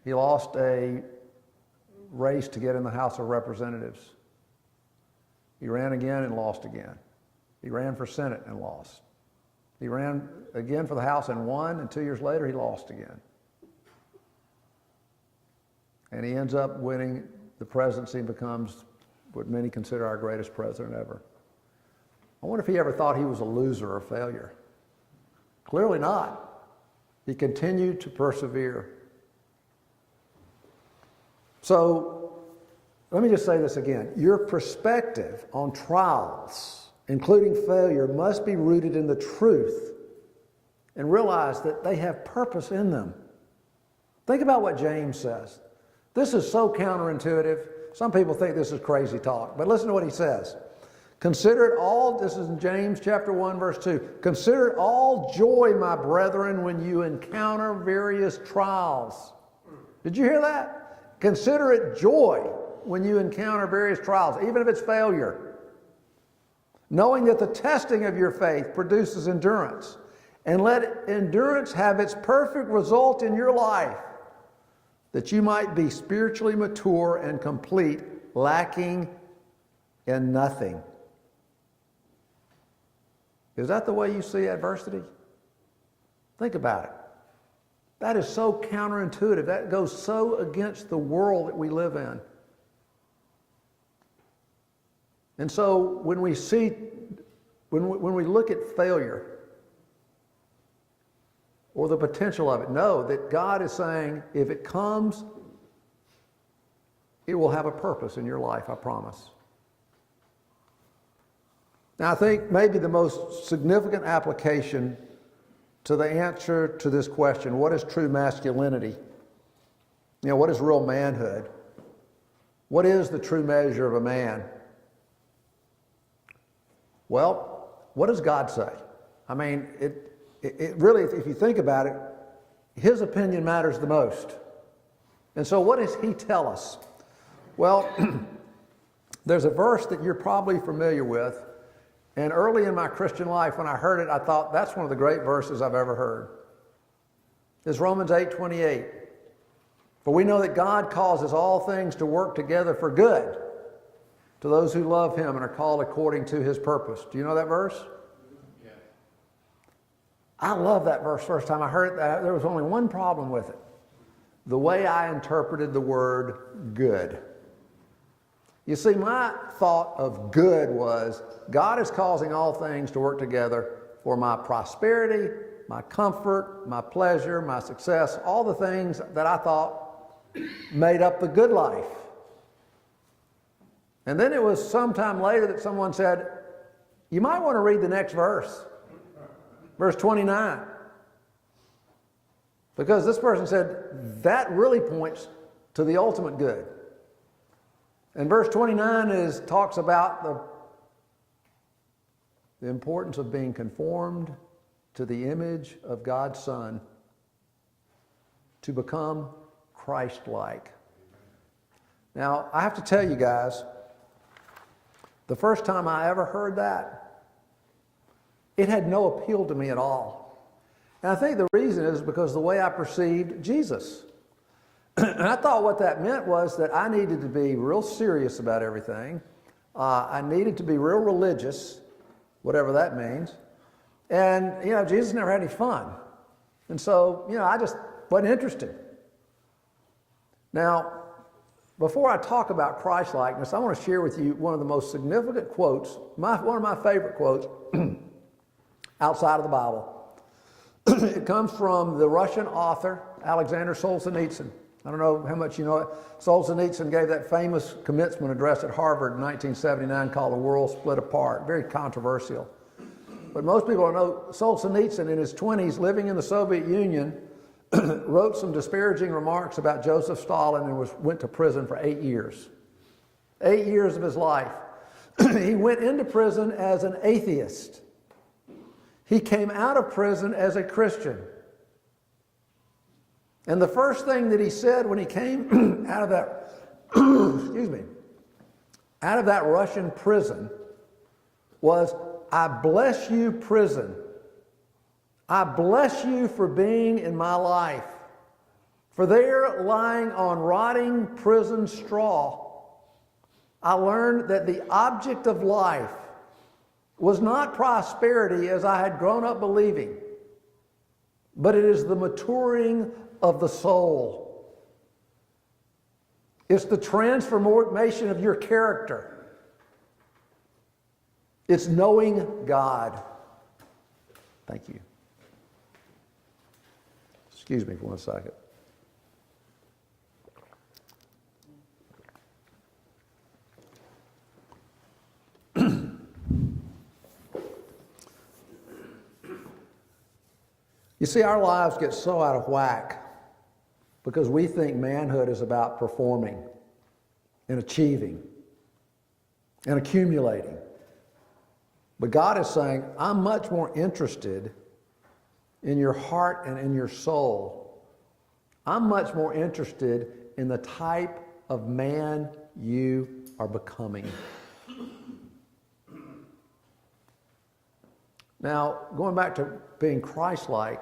He lost a race to get in the House of Representatives. He ran again and lost again. He ran for Senate and lost. He ran again for the House and won, and 2 years later he lost again. And he ends up winning the presidency and becomes what many consider our greatest president ever. I wonder if he ever thought he was a loser or failure. Clearly not. He continued to persevere. So, let me just say this again. Your perspective on trials, including failure, must be rooted in the truth and realize that they have purpose in them. Think about what James says. This is so counterintuitive. Some people think this is crazy talk, but listen to what he says. Consider it all, this is in James chapter 1, verse 2. Consider it all joy, my brethren, when you encounter various trials. Did you hear that? Consider it joy when you encounter various trials, even if it's failure. Knowing that the testing of your faith produces endurance. And let endurance have its perfect result in your life, that you might be spiritually mature and complete, lacking in nothing. Is that the way you see adversity? Think about it. That is so counterintuitive. That goes so against the world that we live in. And so when we we look at failure or the potential of it, know that God is saying, if it comes, it will have a purpose in your life, I promise. Now, I think maybe the most significant application to the answer to this question, what is true masculinity? You know, what is real manhood? What is the true measure of a man? Well, what does God say? I mean, it really, if you think about it, his opinion matters the most. And so what does he tell us? Well, There's a verse that you're probably familiar with, and early in my Christian life when I heard it, I thought that's one of the great verses I've ever heard. It's Romans 8:28. For we know that God causes all things to work together for good to those who love him and are called according to his purpose. Do you know that verse? Yeah. I love that verse. First time I heard it, there was only one problem with it. The way I interpreted the word good. You see, my thought of good was God is causing all things to work together for my prosperity, my comfort, my pleasure, my success, all the things that I thought made up the good life. And then it was sometime later that someone said, you might want to read the next verse, verse 29. Because this person said, that really points to the ultimate good. And verse 29 talks about the importance of being conformed to the image of God's Son to become Christ-like. Now, I have to tell you guys, the first time I ever heard that, it had no appeal to me at all. And I think the reason is because the way I perceived Jesus. And I thought what that meant was that I needed to be real serious about everything. I needed to be real religious, whatever that means. And, Jesus never had any fun. And so, I just wasn't interested. Now, before I talk about Christ-likeness, I want to share with you one of the most significant quotes, one of my favorite quotes outside of the Bible. It comes from the Russian author, Alexander Solzhenitsyn. I don't know how much you know it. Solzhenitsyn gave that famous commencement address at Harvard in 1979 called The World Split Apart. Very controversial. But most people don't know Solzhenitsyn in his 20s, living in the Soviet Union, wrote some disparaging remarks about Joseph Stalin and went to prison for 8 years. 8 years of his life. He went into prison as an atheist. He came out of prison as a Christian. And the first thing that he said when he came out of that, out of that Russian prison was, I bless you, prison. I bless you for being in my life. For there, lying on rotting prison straw, I learned that the object of life was not prosperity as I had grown up believing, but it is the maturing of the soul. It's the transformation of your character. It's knowing God. Thank you. Excuse me for 1 second. You see, our lives get so out of whack because we think manhood is about performing and achieving and accumulating. But God is saying, I'm much more interested in your heart and in your soul. I'm much more interested in the type of man you are becoming. Now, going back to being Christ-like,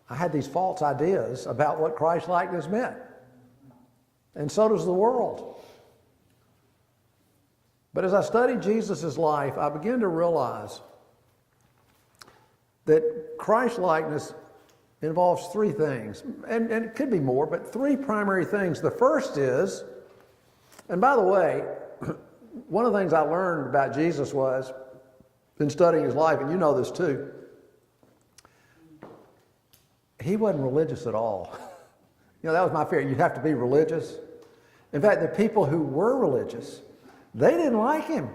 I had these false ideas about what Christ-likeness meant. And so does the world. But as I studied Jesus' life, I began to realize that Christ-likeness involves three things. And it could be more, but three primary things. The first is, and by the way, one of the things I learned about Jesus was, in studying his life, and you know this too, he wasn't religious at all. That was my fear. You have to be religious. In fact, the people who were religious, they didn't like him.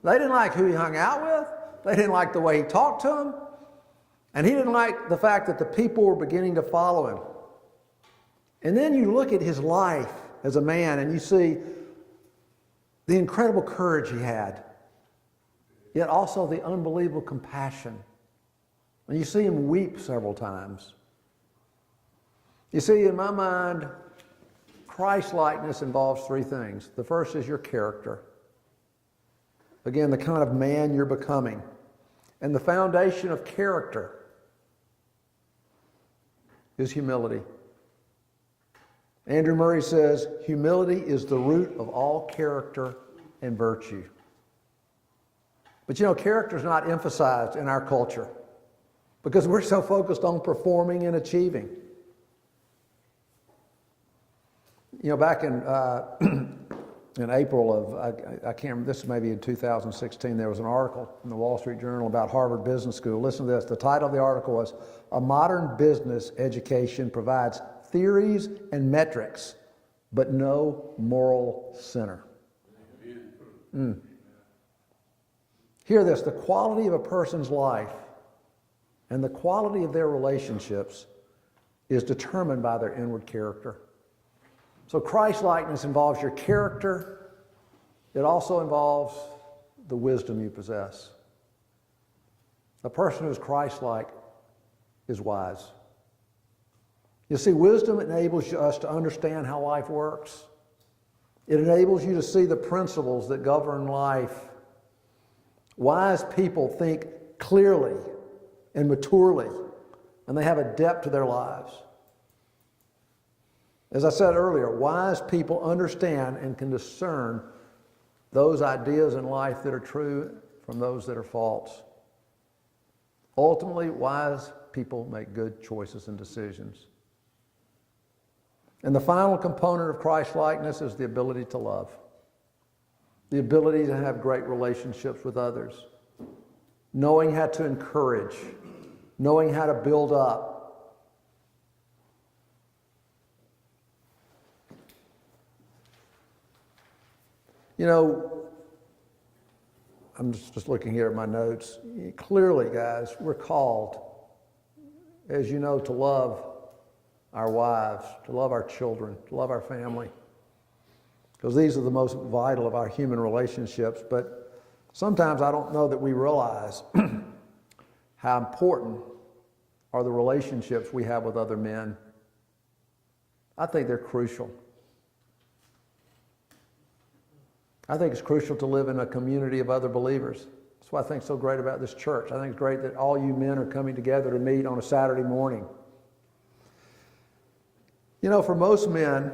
They didn't like who he hung out with. They didn't like the way he talked to them. And he didn't like the fact that the people were beginning to follow him. And then you look at his life as a man and you see the incredible courage he had, yet also the unbelievable compassion. And you see him weep several times. You see, in my mind, Christ-likeness involves three things. The first is your character. Again, the kind of man you're becoming. And the foundation of character is humility. Andrew Murray says, humility is the root of all character and virtue. But character is not emphasized in our culture because we're so focused on performing and achieving. Back in April of, I can't remember, this is maybe in 2016, there was an article in the Wall Street Journal about Harvard Business School. Listen to this. The title of the article was, "A Modern Business Education Provides Theories and Metrics, but no Moral Center." Hear this. The quality of a person's life and the quality of their relationships is determined by their inward character. So Christ-likeness involves your character. It also involves the wisdom you possess. A person who is Christ-like is wise. You see, wisdom enables us to understand how life works. It enables you to see the principles that govern life. Wise people think clearly and maturely, and they have a depth to their lives. As I said earlier, wise people understand and can discern those ideas in life that are true from those that are false. Ultimately, wise people make good choices and decisions. And the final component of Christ-likeness is the ability to love. The ability to have great relationships with others. Knowing how to encourage. Knowing how to build up. I'm just looking here at my notes. Clearly, guys, we're called, as you know, to love our wives, to love our children, to love our family. Because these are the most vital of our human relationships. But sometimes I don't know that we realize how important are the relationships we have with other men. I think they're crucial. I think it's crucial to live in a community of other believers. That's what I think is so great about this church. I think it's great that all you men are coming together to meet on a Saturday morning. For most men,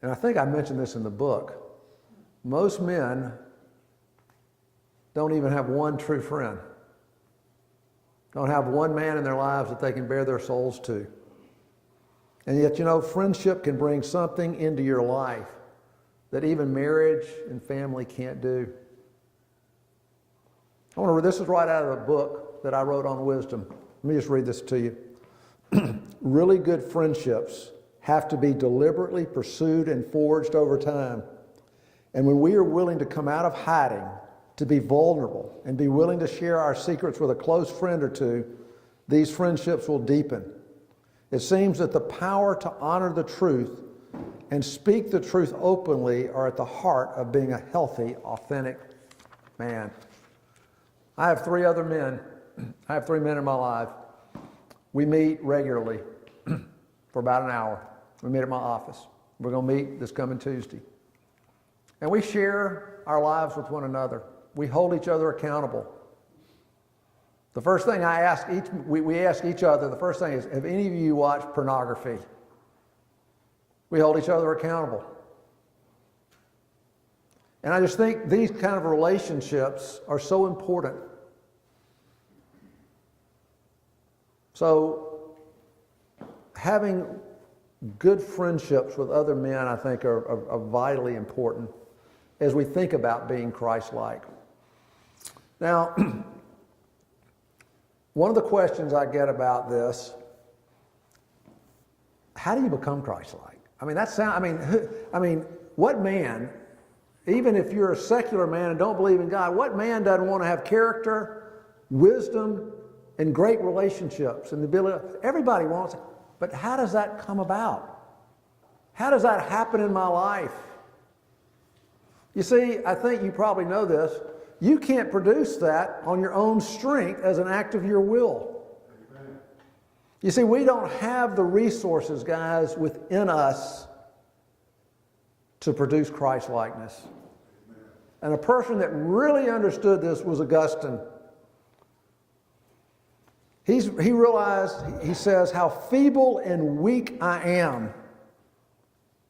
and I think I mentioned this in the book, most men don't even have one true friend. Don't have one man in their lives that they can bare their souls to. And yet, friendship can bring something into your life that even marriage and family can't do. This is right out of the book that I wrote on wisdom. Let me just read this to you. Really good friendships have to be deliberately pursued and forged over time. And when we are willing to come out of hiding, to be vulnerable, and be willing to share our secrets with a close friend or two, these friendships will deepen. It seems that the power to honor the truth and speak the truth openly are at the heart of being a healthy, authentic man. I have 3 other men. I have 3 men in my life. We meet regularly for about an hour. We meet at my office. We're going to meet this coming Tuesday. And we share our lives with one another. We hold each other accountable. The first thing we ask each other, the first thing is, have any of you watched pornography? We hold each other accountable. And I just think these kind of relationships are so important. So having good friendships with other men, I think, are vitally important as we think about being Christ-like. Now, one of the questions I get about this, how do you become Christ-like? What man, even if you're a secular man and don't believe in God, what man doesn't want to have character, wisdom, and great relationships and the ability? Everybody wants it. But how does that come about? How does that happen in my life? You see, I think you probably know this. You can't produce that on your own strength as an act of your will. You see, we don't have the resources, guys, within us to produce Christ-likeness. And a person that really understood this was Augustine. He realized, he says, how feeble and weak I am,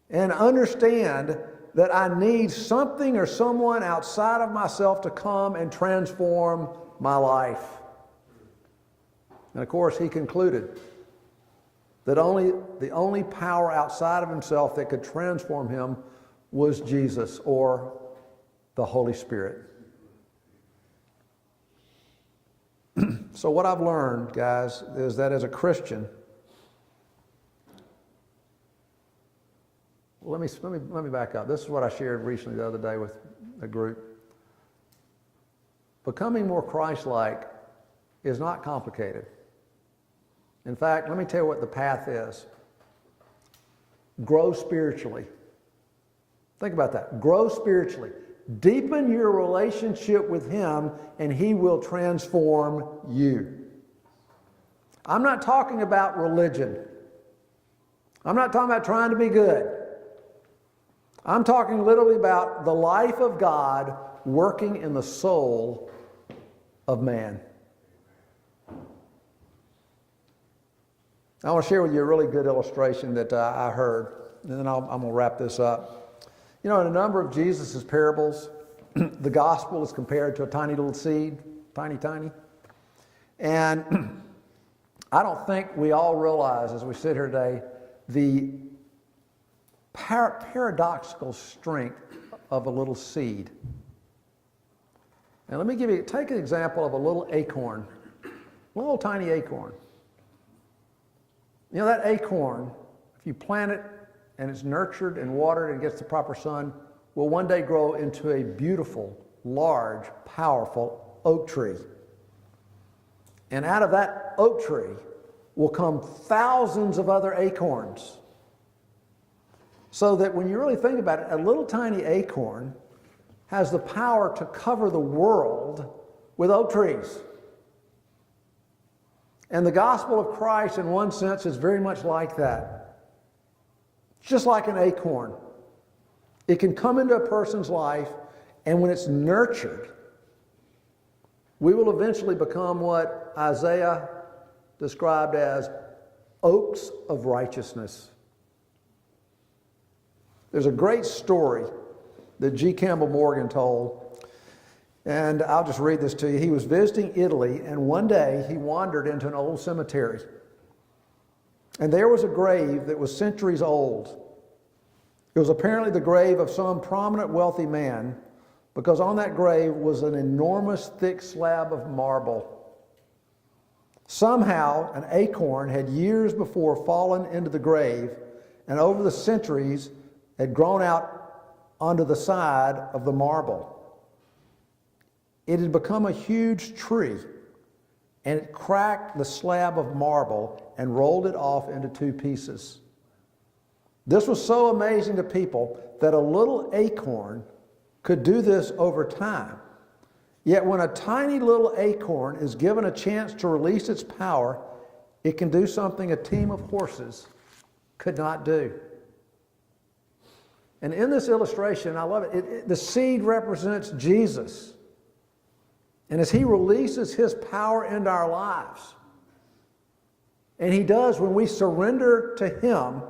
and understand that I need something or someone outside of myself to come and transform my life. And of course, he concluded that the only power outside of himself that could transform him was Jesus, or the Holy Spirit. So what I've learned, guys, is that as a Christian, let me back up. This is what I shared recently the other day with a group. Becoming more Christ-like is not complicated. In fact, let me tell you what the path is. Grow spiritually. Think about that. Grow spiritually. Deepen your relationship with Him, and He will transform you. I'm not talking about religion. I'm not talking about trying to be good. I'm talking literally about the life of God working in the soul of man. I want to share with you a really good illustration that I heard, and then I'm going to wrap this up. You know, in a number of Jesus' parables, the gospel is compared to a tiny little seed, tiny. And I don't think we all realize as we sit here today the paradoxical strength of a little seed. And let me take an example of a little acorn, a little tiny acorn. You know, that acorn, if you plant it and it's nurtured and watered and gets the proper sun, will one day grow into a beautiful, large, powerful oak tree. And out of that oak tree will come thousands of other acorns. So that when you really think about it, a little tiny acorn has the power to cover the world with oak trees. And the gospel of Christ, in one sense, is very much like that. Just like an acorn. It can come into a person's life, and when it's nurtured, we will eventually become what Isaiah described as oaks of righteousness. There's a great story that G. Campbell Morgan told, and I'll just read this to you. He was visiting Italy, and one day he wandered into an old cemetery. And there was a grave that was centuries old. It was apparently the grave of some prominent wealthy man, because on that grave was an enormous thick slab of marble. Somehow an acorn had years before fallen into the grave, and over the centuries had grown out onto the side of the marble. It had become a huge tree, and it cracked the slab of marble and rolled it off into two pieces. This was so amazing to people that a little acorn could do this over time. Yet when a tiny little acorn is given a chance to release its power, it can do something a team of horses could not do. And in this illustration, I love it, the seed represents Jesus. And as He releases His power into our lives, and He does when we surrender to Him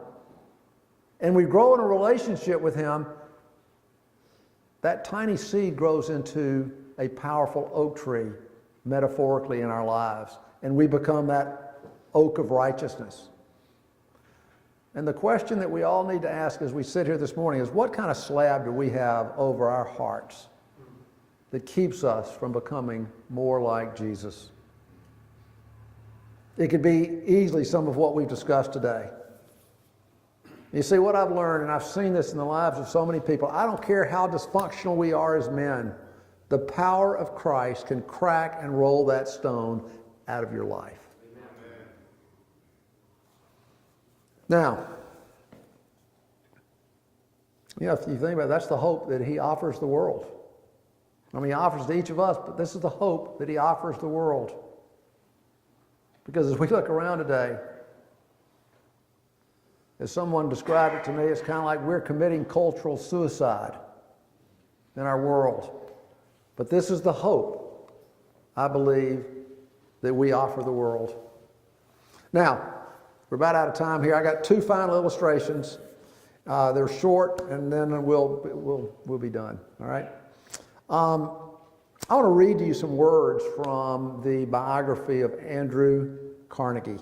and we grow in a relationship with Him, that tiny seed grows into a powerful oak tree, metaphorically, in our lives. And we become that oak of righteousness. And the question that we all need to ask as we sit here this morning is, what kind of slab do we have over our hearts that keeps us from becoming more like Jesus? It could be easily some of what we've discussed today. You see, what I've learned, and I've seen this in the lives of so many people, I don't care how dysfunctional we are as men, the power of Christ can crack and roll that stone out of your life. Amen. Now, you know, if you think about it, that's the hope that He offers the world. I mean, He offers to each of us, but this is the hope that He offers the world. Because as we look around today, as someone described it to me, it's kind of like we're committing cultural suicide. in our world. But this is the hope, I believe, that we offer the world. Now, we're about out of time here. I got two final illustrations. They're short, and then we'll be done. All right. I want to read to you some words from the biography of Andrew Carnegie.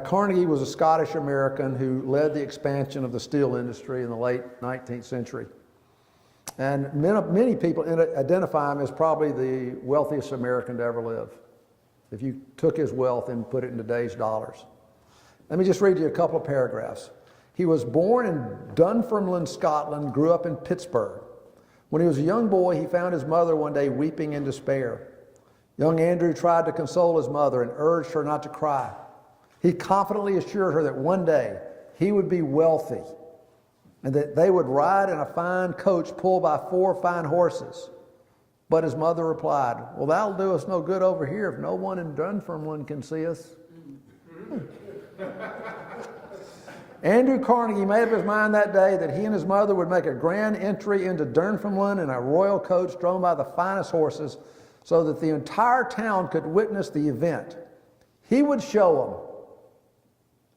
Carnegie was a Scottish American who led the expansion of the steel industry in the late 19th century. And many people identify him as probably the wealthiest American to ever live, if you took his wealth and put it in today's dollars. Let me just read you a couple of paragraphs. He was born in Dunfermline, Scotland, grew up in Pittsburgh. When he was a young boy, he found his mother one day weeping in despair. Young Andrew tried to console his mother and urged her not to cry. He confidently assured her that one day he would be wealthy and that they would ride in a fine coach pulled by 4 fine horses. But his mother replied, "Well, that'll do us no good over here if no one in Dunfermline can see us." Andrew Carnegie made up his mind that day that he and his mother would make a grand entry into Dunfermline in a royal coach drawn by the finest horses so that the entire town could witness the event. He would show them.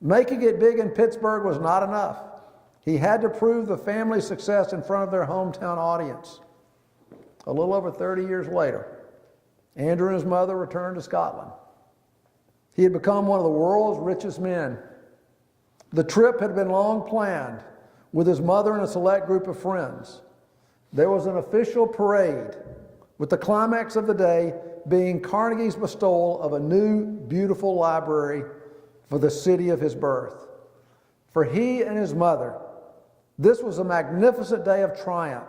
Making it big in Pittsburgh was not enough. He had to prove the family's success in front of their hometown audience. A little over 30 years later, Andrew and his mother returned to Scotland. He had become one of the world's richest men. The trip had been long planned with his mother and a select group of friends. There was an official parade, with the climax of the day being Carnegie's bestowal of a new, beautiful library for the city of his birth. For he and his mother, this was a magnificent day of triumph.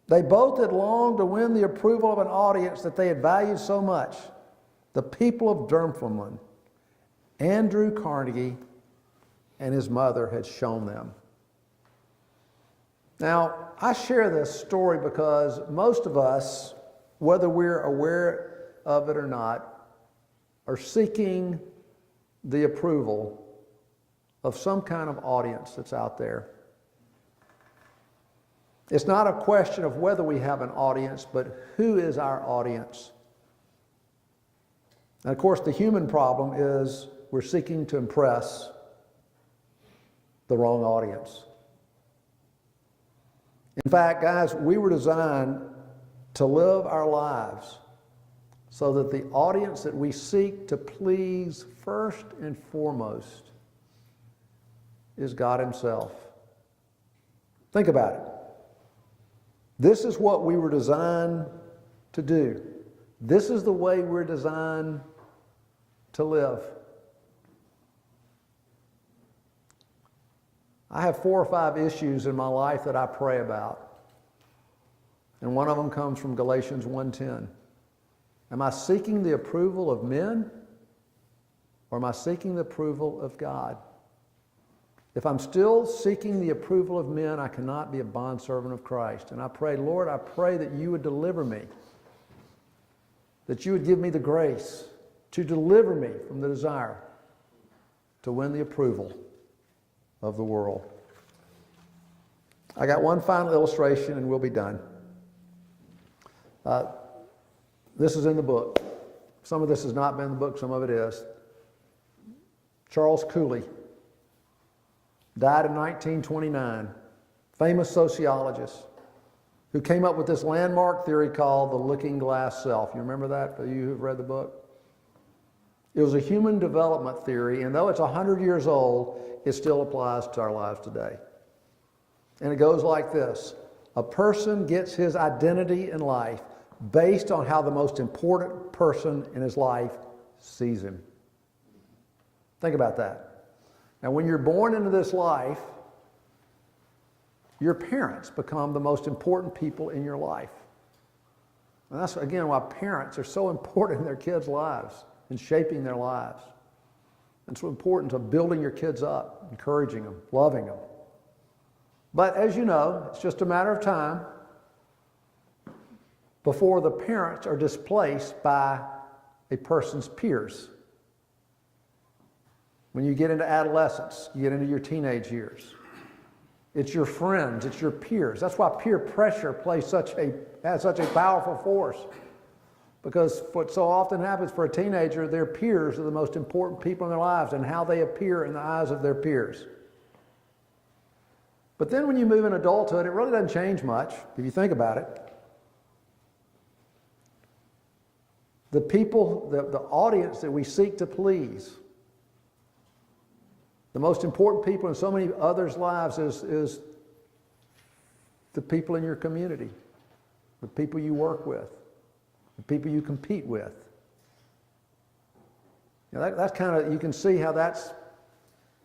They both had longed to win the approval of an audience that they had valued so much, the people of Dunfermline. Andrew Carnegie and his mother had shown them. Now, I share this story because most of us, whether we're aware of it or not, are seeking the approval of some kind of audience that's out there. It's not a question of whether we have an audience, but who is our audience? And of course, the human problem is we're seeking to impress the wrong audience. In fact, guys, we were designed to live our lives so that the audience that we seek to please first and foremost is God Himself. Think about it. This is what we were designed to do. This is the way we're designed to live. I have 4 or 5 issues in my life that I pray about. And one of them comes from Galatians 1:10. Am I seeking the approval of men, or am I seeking the approval of God? If I'm still seeking the approval of men, I cannot be a bondservant of Christ. And I pray, Lord, I pray that you would deliver me, that you would give me the grace to deliver me from the desire to win the approval of the world. I got one final illustration and we'll be done. This is in the book. Some of this has not been in the book, some of it is. Charles Cooley died in 1929, famous sociologist who came up with this landmark theory called the looking glass self. You remember that, for you who've read the book? It was a human development theory, and though it's 100 years old, it still applies to our lives today. And it goes like this. A person gets his identity in life based on how the most important person in his life sees him. Think about that. Now, when you're born into this life, your parents become the most important people in your life. And that's, again, why parents are so important in their kids' lives and shaping their lives. It's so important to building your kids up, encouraging them, loving them. But as you know, it's just a matter of time before the parents are displaced by a person's peers. When you get into adolescence, you get into your teenage years. It's your friends. It's your peers. That's why peer pressure has such a powerful force. Because what so often happens for a teenager, their peers are the most important people in their lives and how they appear in the eyes of their peers. But then when you move in adulthood, it really doesn't change much, if you think about it. The people, the audience that we seek to please, the most important people in so many others' lives is the people in your community, the people you work with, the people you compete with. You know, that's kind of, you can see how that's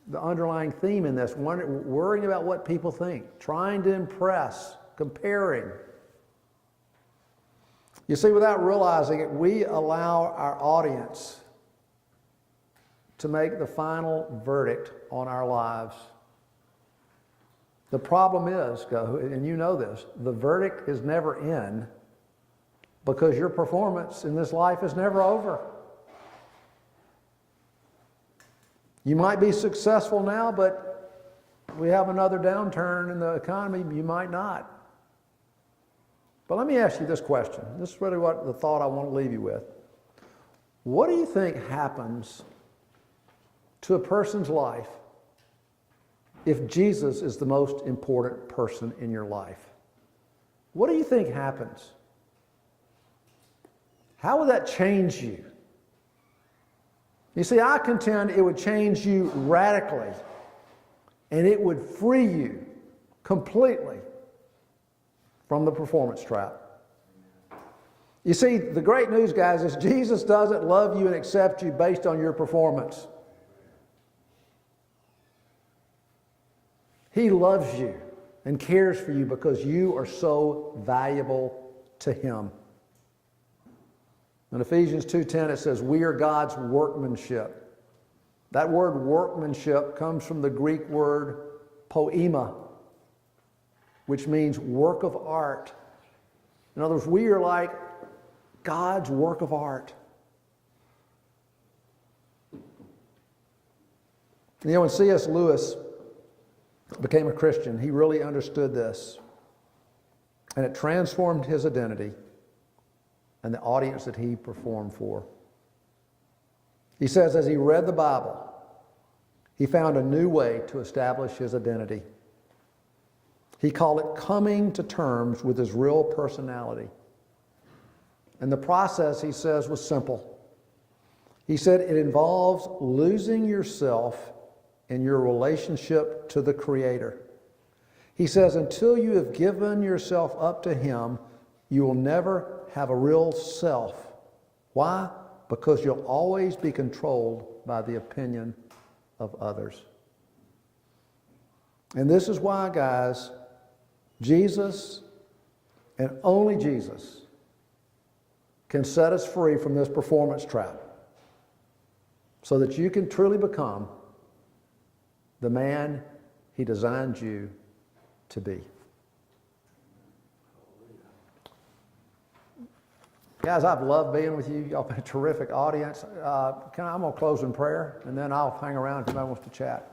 the underlying theme in this, worrying about what people think, trying to impress, comparing. You see, without realizing it, we allow our audience to make the final verdict on our lives. The problem is, and you know this, the verdict is never in because your performance in this life is never over. You might be successful now, but we have another downturn in the economy, you might not. But let me ask you this question. This is really what the thought I want to leave you with. What do you think happens to a person's life if Jesus is the most important person in your life? What do you think happens? How would that change you? You see, I contend it would change you radically, and it would free you completely from the performance trap. You see, the great news, guys, is Jesus doesn't love you and accept you based on your performance. He loves you and cares for you because you are so valuable to Him. In Ephesians 2:10 it says, we are God's workmanship. That word workmanship comes from the Greek word poema, which means work of art. In other words, we are like God's work of art. You know, when C.S. Lewis became a Christian, he really understood this. And it transformed his identity and the audience that he performed for. He says, as he read the Bible, he found a new way to establish his identity. He called it coming to terms with his real personality. And the process, he says, was simple. He said it involves losing yourself in your relationship to the Creator. He says until you have given yourself up to Him, you will never have a real self. Why? Because you'll always be controlled by the opinion of others. And this is why, guys, Jesus and only Jesus can set us free from this performance trap so that you can truly become the man He designed you to be. Guys, I've loved being with you. Y'all been a terrific audience. I'm going to close in prayer, and then I'll hang around if anybody wants to chat.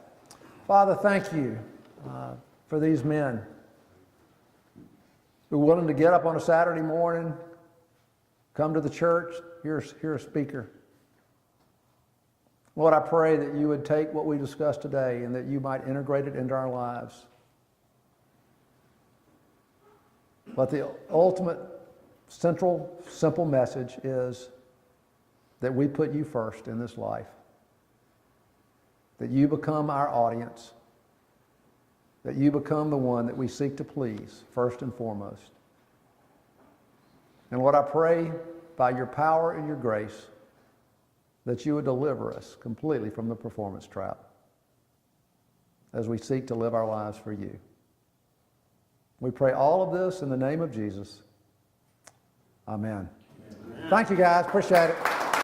Father, thank you for these men who are willing to get up on a Saturday morning, come to the church, hear a speaker. Lord, I pray that you would take what we discussed today and that you might integrate it into our lives. But the ultimate central, simple message is that we put you first in this life. That you become our audience. That you become the one that we seek to please, first and foremost. And Lord, I pray by your power and your grace that you would deliver us completely from the performance trap as we seek to live our lives for you. We pray all of this in the name of Jesus. Amen. Thank you, guys. Appreciate it.